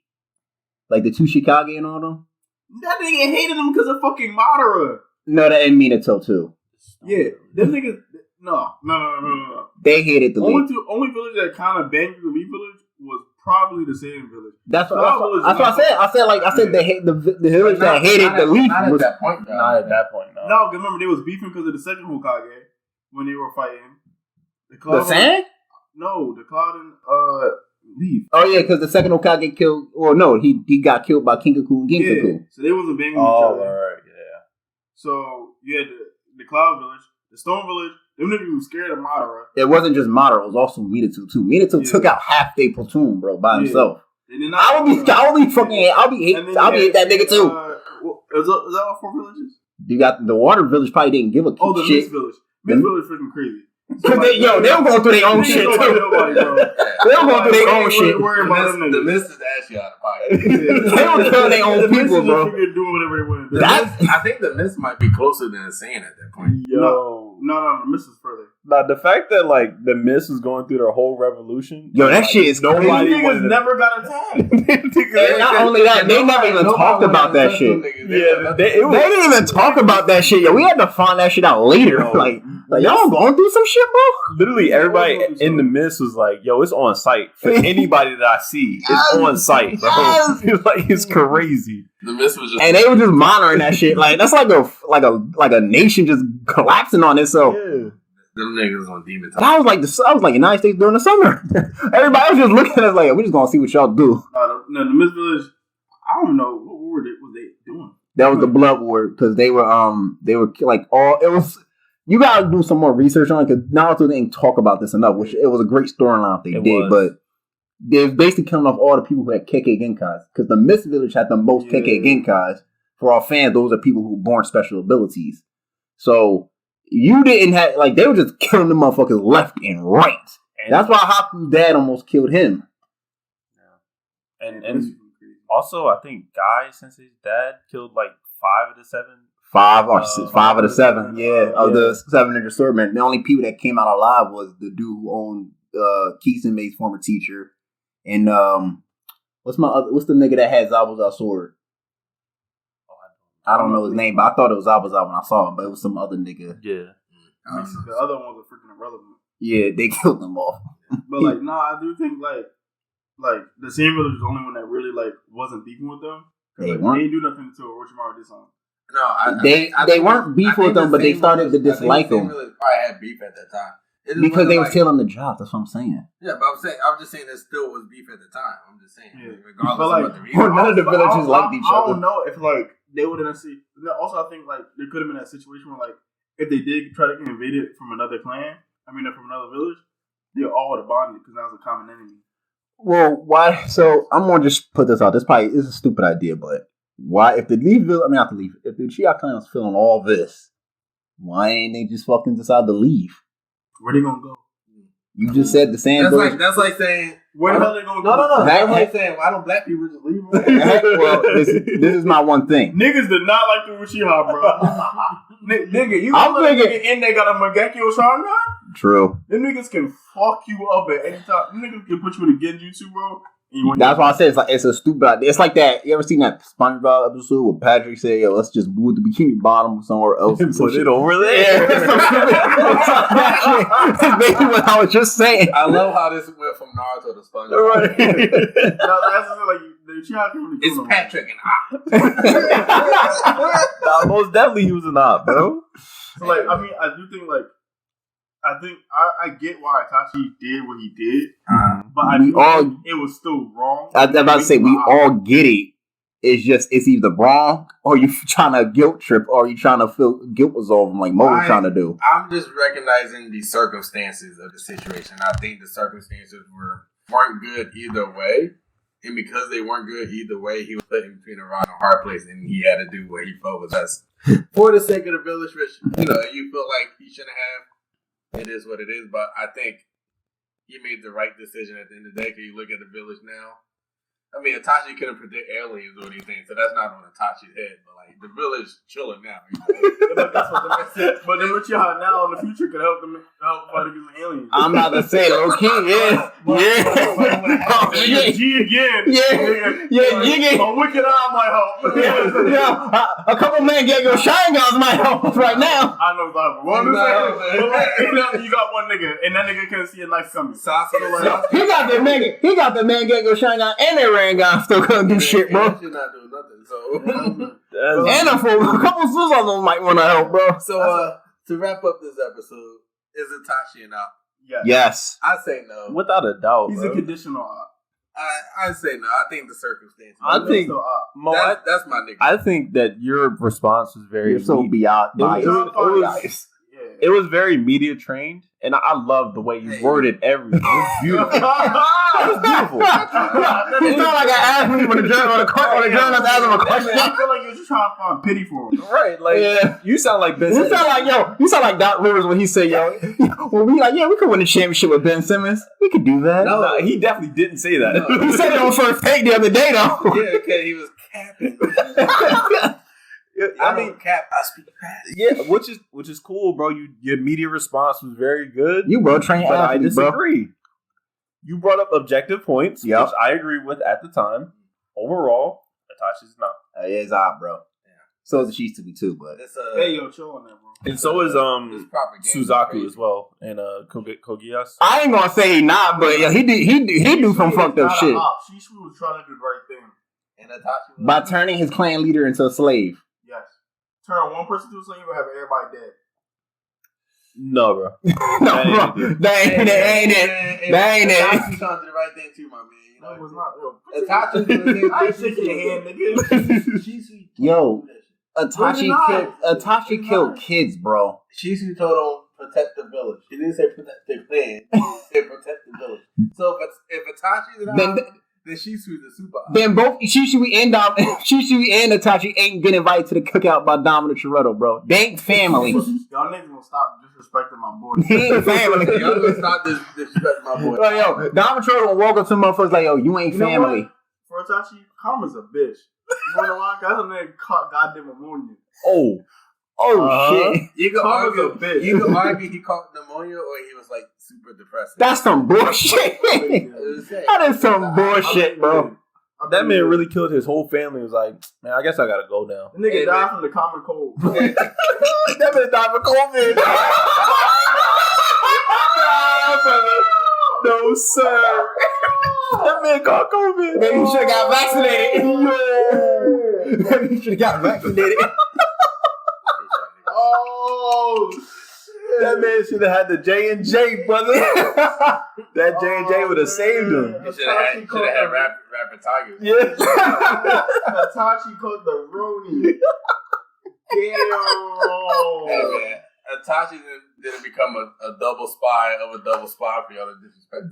Like the two Shikage and all them. That nigga hated him because of fucking Madara. No, that ain't Minato too. Yeah, them niggas. No. They hated the leaf. Only village that kind of banged the Leaf Village was probably the same village. That's what I said. I said they hate the village that hated the leaf. Not at that point, though. Not at that point, no. No, remember they was beefing because of the second Hokage when they were fighting. The Sand? No, the Cloud and Leaf. Oh yeah, because the second Hokage killed. Well, no, he got killed by Kinkaku and Ginkaku. Yeah, so they wasn't banging each Oh, other. alright, yeah. So you had the Cloud Village, the Stone Village. Them niggas was scared of Madara. It wasn't just Madara; it was also Minato too. Minato took out half their platoon, bro, by himself. I'll be hate that nigga too. Is that all 4 villages? You got the Water Village. Probably didn't give a shit. Oh, the Mist Village. Mist Village freaking crazy. Cause they were going through their own shit too. They were going through their own shit. The Mist is actually out of pocket. They were killing their own people, bro. Doing whatever they want to do. I think the Mist might be closer than the Sand at that point. Yo. No, the Mist is further. Now, the fact that, like, the Mist is going through their whole revolution. Yo, that shit is nobody crazy. Niggas never got attacked. And not only that, they never even talked about that shit. Yeah, they didn't even talk about that shit. Yo, we had to find that shit out later. Like y'all going through some shit, bro? Literally, everybody in the Mist was like, yo, it's on site. For anybody that I see, it's on site, bro. Like, it's crazy. The Mist was just... And they were just monitoring that shit. Like, that's like a nation just collapsing on itself. Yeah. Them niggas on Demon Time. I was like United States during the summer. Everybody was just looking at us like, we're just gonna see what y'all do. No, the Mist Village, I don't know, what were they doing? That was the Blood War, because they were like all, it was, you gotta do some more research on it, because Naruto didn't talk about this enough, which it was a great storyline if they did, but they're basically killing off all the people who had Kekkei Genkais, because the Mist Village had the most Kekkei Genkais. For our fans, those are people who were born special abilities. So, you didn't have, like, they were just killing the motherfuckers left and right. And that's why Haku's dad almost killed him. Yeah. And also, I think Guy, since his dad killed like 5 of the 7. 5 of the 7, of the 7 Ninja Swordmen. The only people that came out alive was the dude who owned Kiseme's former teacher. And what's the nigga that had Zabuza's sword? I don't know his name, but I thought it was Zabuza when I saw him, but it was some other nigga. Yeah. The other ones are freaking irrelevant. Yeah, they killed them off. But like, I do think like the Sand Village was the only one that really like wasn't beefing with them. They like, weren't. They didn't do nothing until Orochimaru did something. No, they weren't beefing with them, but they started to dislike them. Probably had beef at that time. Because they were still on the job. That's what I'm saying. Yeah, but I'm just saying there still was beef at the time. I'm just saying, regardless but like, of what the reason. None of the villages liked each other. I don't know if like they would have seen. Also, I think like there could have been that situation where like if they did try to get invaded from another clan, from another village, they all would have bonded because that was a common enemy. Well, why? So I'm gonna just put this out. This probably is a stupid idea, but why? If the Leaf Village, not the Leaf. If the Uchiha clan was feeling all this, why ain't they just fucking decide to leave? Where they gonna go? You just said the Sand Village. That's like saying, where the hell they gonna go? No. That's like saying, why don't black people just leave? Well, this is my one thing. Niggas did not like the Uchiha, bro. Nigga, you I'm thinking, and they got a Mangekyo Sharingan? True. Them niggas can fuck you up at any time. Them niggas can put you in a Genjutsu, bro. That's why I said it's a stupid idea. It's like that. You ever seen that SpongeBob episode where Patrick said, "Yo, let's just move the Bikini Bottom somewhere else and put it over there"? That's basically what I was just saying. I love how this went from Naruto to SpongeBob. Right. It's Patrick and I. Most definitely he was an op, bro. So like, I mean, I do think like. I get why Itachi did what he did, but I think it was still wrong. I was about to say, we all get it. It's just, it's either wrong, or you're trying to guilt trip, or you're trying to feel guilt resolve like Mo was trying to do. I'm just recognizing the circumstances of the situation. I think the circumstances weren't good either way. And because they weren't good either way, he was put in between a rock and a hard place, and he had to do what he felt was best. For the sake of the village, which, you feel like he shouldn't have. It is what it is, but I think he made the right decision at the end of the day. Because you look at the village now, I mean, Itachi couldn't predict aliens or anything, so that's not on Itachi's head. But like the village chilling now. That's what the man said. But then Uchiha now in the future could help fight against the aliens. I'm about to say, okay, yeah. G again. Yeah. A wicked eye might help. Yeah, a couple men get your Sharingans might help us right now. I know that. But you got one nigga, and that nigga can't see a knife coming. He got the man get your Sharingan and their Rangan still couldn't do shit, bro. That shit not doing nothing. So And a couple Susanos might want to help, bro. So to wrap up this episode, is Itachi an op? Yes. I say no. Without a doubt, He's bro. a conditional op. I say no. I think the circumstances. I think Mo, that's my nigga. I think that your response was very You're so beyond biased. it was very media trained, and I love the way you worded everything. It was beautiful. It was beautiful. It's not like I asked me when the journalist asked him a question. I feel like you're just trying to find pity for him. Right, like you sound like Ben You Simmons. sound like Doc Rivers when he said, well, we could win the championship with Ben Simmons. We could do that. No, he definitely didn't say that. He said it on first take the other day, though. Yeah, because he was capping. I mean, cap. I speak fast. Yeah, which is cool, bro. Your media response was very good. You bro, train but I athletes, bro. disagree. You brought up objective points, Yep. which I agree with at the time. Overall, Itachi's not. It's odd, bro. Yeah. So is the Shizuki too, but Hey, yo, chill on that, bro. And so is Suzaku as well, and Kogiyas. I ain't gonna say he not, but yeah, he do some fucked up shit Shishu was trying to do the right thing. And Itachi by turning his clan leader into a slave. Yes. Turn one person to a slave and have everybody dead. No, bro. No, bro. That ain't it. Itachi's trying to do the right thing too, my man. You know, No, it was not. Itachi. I ain't shaking your hand, nigga. Yo, Itachi killed kids, bro. Shizu told him protect the village. He didn't say protect the clan. He said protect the village. So if Itachi's an op, then Shisui's the super op. Then both Shisui and Itachi ain't getting invited to the cookout by Dominic Toretto, bro. They ain't family. Y'all niggas gonna stop disrespecting my boy. He ain't family. Y'all gonna stop disrespecting my boy. Like, yo, Dominic Toretto gonna walk up to motherfuckers like, yo, you ain't family. For Itachi, Karma's a bitch. You wanna lie? That's a nigga caught goddamn ammonia. Shit. You can Karma's argue, a bitch. you can argue he caught pneumonia or he was like super depressing. That's some bullshit. That is some bullshit, bro. That man really killed his whole family. He was like, man, I guess I gotta go now. The nigga died from the common cold. That man died from COVID. No, sir. That man caught COVID. Maybe he should have got vaccinated. Maybe he should have got vaccinated. Oh, shit. That man should have had the J&J, brother. That J&J would have saved him. He should have had rapid tigers. Yeah. Itachi caught the Rooney. Damn. Hey man, Itachi didn't become a double spy of a double spy for y'all to disrespect.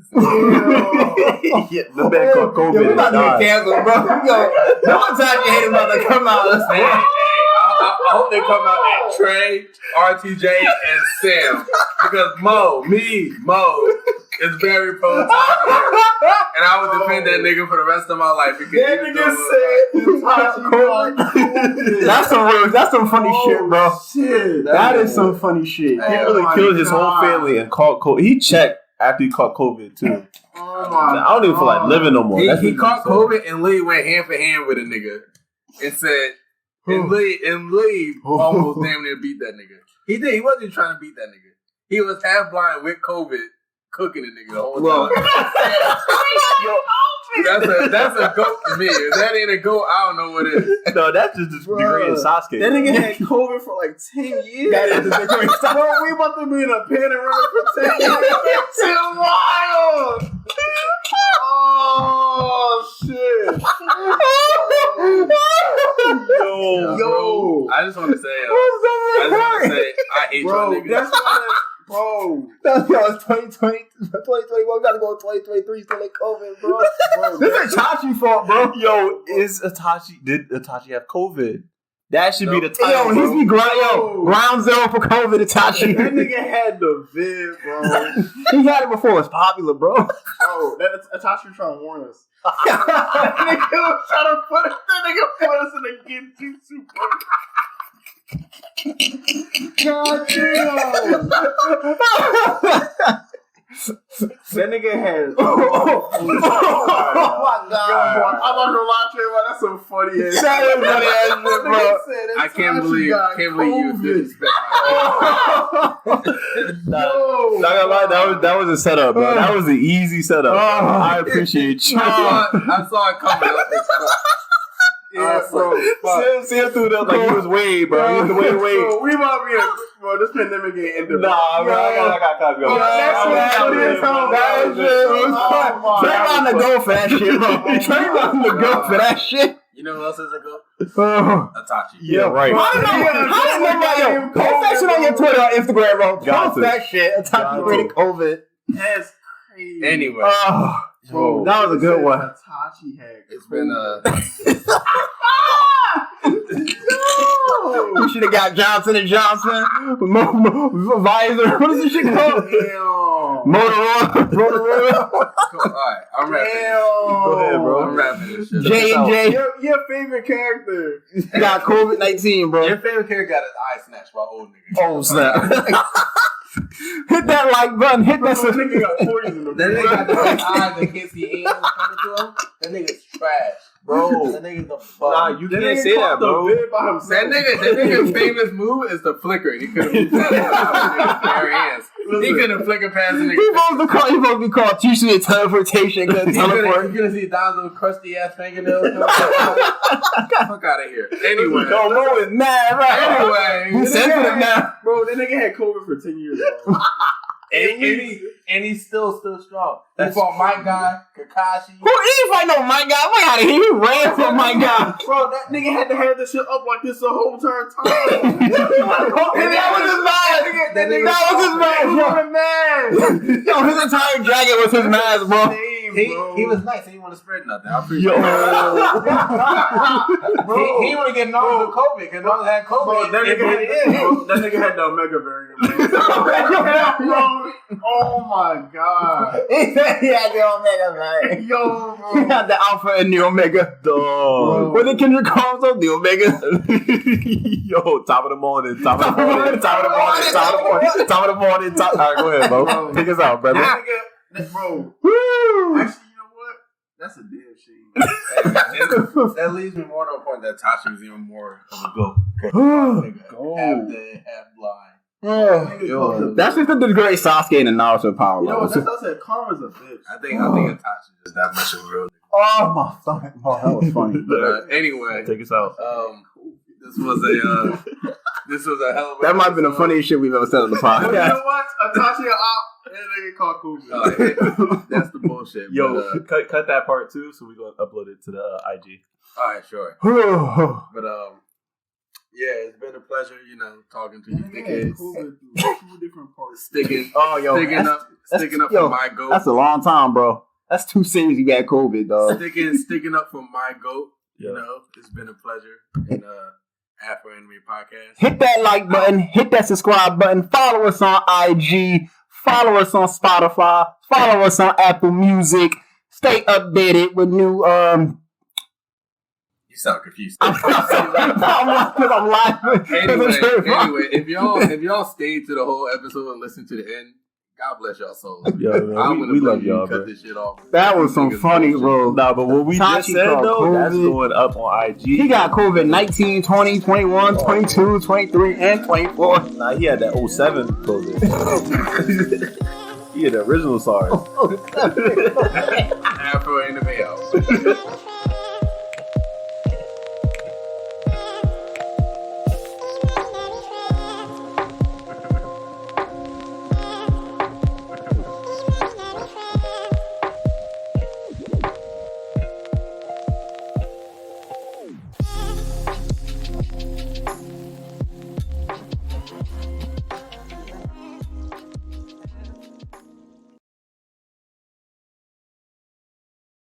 Yeah, the man caught COVID. Yo, we about to get canceled, bro. Yo, no Itachi hate about to come out. Hey, I hope they come out at Trey, RTJ, and Sam. Because Mo is very pro Itachi. And I would defend that nigga for the rest of my life. Because that nigga said That's some funny shit, bro. Shit. That is some funny shit. He really killed his whole family and caught COVID. He checked after he caught COVID, too. I don't even feel like living no more. He caught COVID and Lee went hand for hand with a nigga and said, and Lee almost damn near beat that nigga. He did. He wasn't trying to beat that nigga. He was half blind with COVID, cooking the nigga the whole time. That's a goat to me. If that ain't a goat, I don't know what is. No, that's just the degree of Sasuke. That nigga had COVID for like 10 years. That is the degree. Bro, we about to be in a panorama for 10 years. It's wild. Oh, shit. Yo. I just want to say, I hate y'all niggas. That's why bro. It's 2020, 2021. We gotta go 2023 still in COVID, bro. This is Itachi's fault, bro. Yo, did Itachi have COVID? That should be the title. Yo, he's be ground zero for COVID, Itachi. That nigga had the vid, bro. He had it before it's popular, bro. Bro, Itachi was trying to warn us. That nigga was trying to put us in a genjutsu, bro. God damn. That nigga has. Oh my god! I'm not gonna lie to you, man. That's some funny ass. That is funny ass shit, bro. I can't believe you disrespect Not gonna lie, that was a setup, bro. That was an easy setup. I appreciate you. I saw it coming up. Yeah, bro. See him through that like he was Wade, bro. He was the Wade. Bro, we might be bro. This pandemic ain't ended. Nah, bro. I gotta go. That shit was fun. Trayvon to go for that shit, bro. Trayvon to go for that shit. You know who else is a go? Itachi. Yeah, right. How did post that shit on your Twitter or Instagram, bro? Post that shit. Itachi rated COVID. That's crazy. Anyway. Bro, that was a good one. Itachi had. It's been We should have got Johnson & Johnson. Visor. What is this shit called? Motorola. Alright, I'm rapping. Go ahead, bro. I'm rapping this shit. J&J. Your favorite character Got COVID-19, bro. Your favorite character got his eye snatched by old nigga. Oh, snap. Hit that like button. Hit that That nigga got poison. That nigga got the eyes and can't see aliens coming to him. That nigga's trash. Bro, that nigga's a bum. Nah, you can't say that, bro. That nigga's famous move is the flicker. He couldn't move past bare hands. He couldn't flicker past the nigga. He supposed to be called teaching you teleportation. You gonna see Don's little crusty ass fingernails. Fuck out of here. Anyway, Mo is mad, right? Anyway, He's sensitive now. Bro, that nigga had COVID for 10 years, bro. and he's still strong. He fought my guy, Kakashi. Who he fight no my guy? Fuck out of here. He ran from my guy. Bro, that nigga had to have this shit up like this the whole entire time. And that was his mask. That was his mask. Yo, his entire jacket was his mask, bro. He was nice. He didn't want to spread nothing. I appreciate it. He didn't want to get knocked with COVID because no one had COVID. Bro, that nigga had the Omega variant. Oh my god. He said he had the Omega, man. Yo, bro. He had the Alpha and the Omega. Dog. What did Kendrick call himself? The Omega. Yo, top of the morning. All right, go ahead, bro. Take us out, brother. Bro. Woo. Actually, you know what? That's a damn shame. That leads me more to a point that Tachi was even more of a goat. Half dead, half blind. Yo, that's just the great Sasuke and the Naruto power. You know what? That's said. Karma's a bitch. I think Itachi is that much of a real nigga. Oh my stomach! Oh, that was funny. But anyway, take us out. This was a hell of a. That might have been the funniest shit we've ever said on the podcast. You know what? Itachi and nigga called COVID. That's the bullshit. Yo, cut that part too, so we're gonna upload it to the IG. All right, sure. But yeah, it's been a pleasure, talking to you dickheads. Two different parts. Sticking up yo, for my goat. That's a long time, bro. That's 2 series you got COVID, dog. Sticking up for my goat. Yeah. It's been a pleasure. And Afro Anime Podcast. Hit that like button. Hit that subscribe button. Follow us on IG. Follow us on Spotify. Follow us on Apple Music. Stay updated with new. You sound confused. I'm laughing. Anyway, if y'all stayed to the whole episode and listened to the end, God bless y'all souls. Yo, man, we love y'all, bro. Cut this shit off. That was some funny, bro. Nah, but what we just said, though, COVID. that's going up on IG. He got COVID 19, 20, 21, 22, 23, and 24. Nah, he had that 07 COVID. He had the original SARS. Afro Anime out.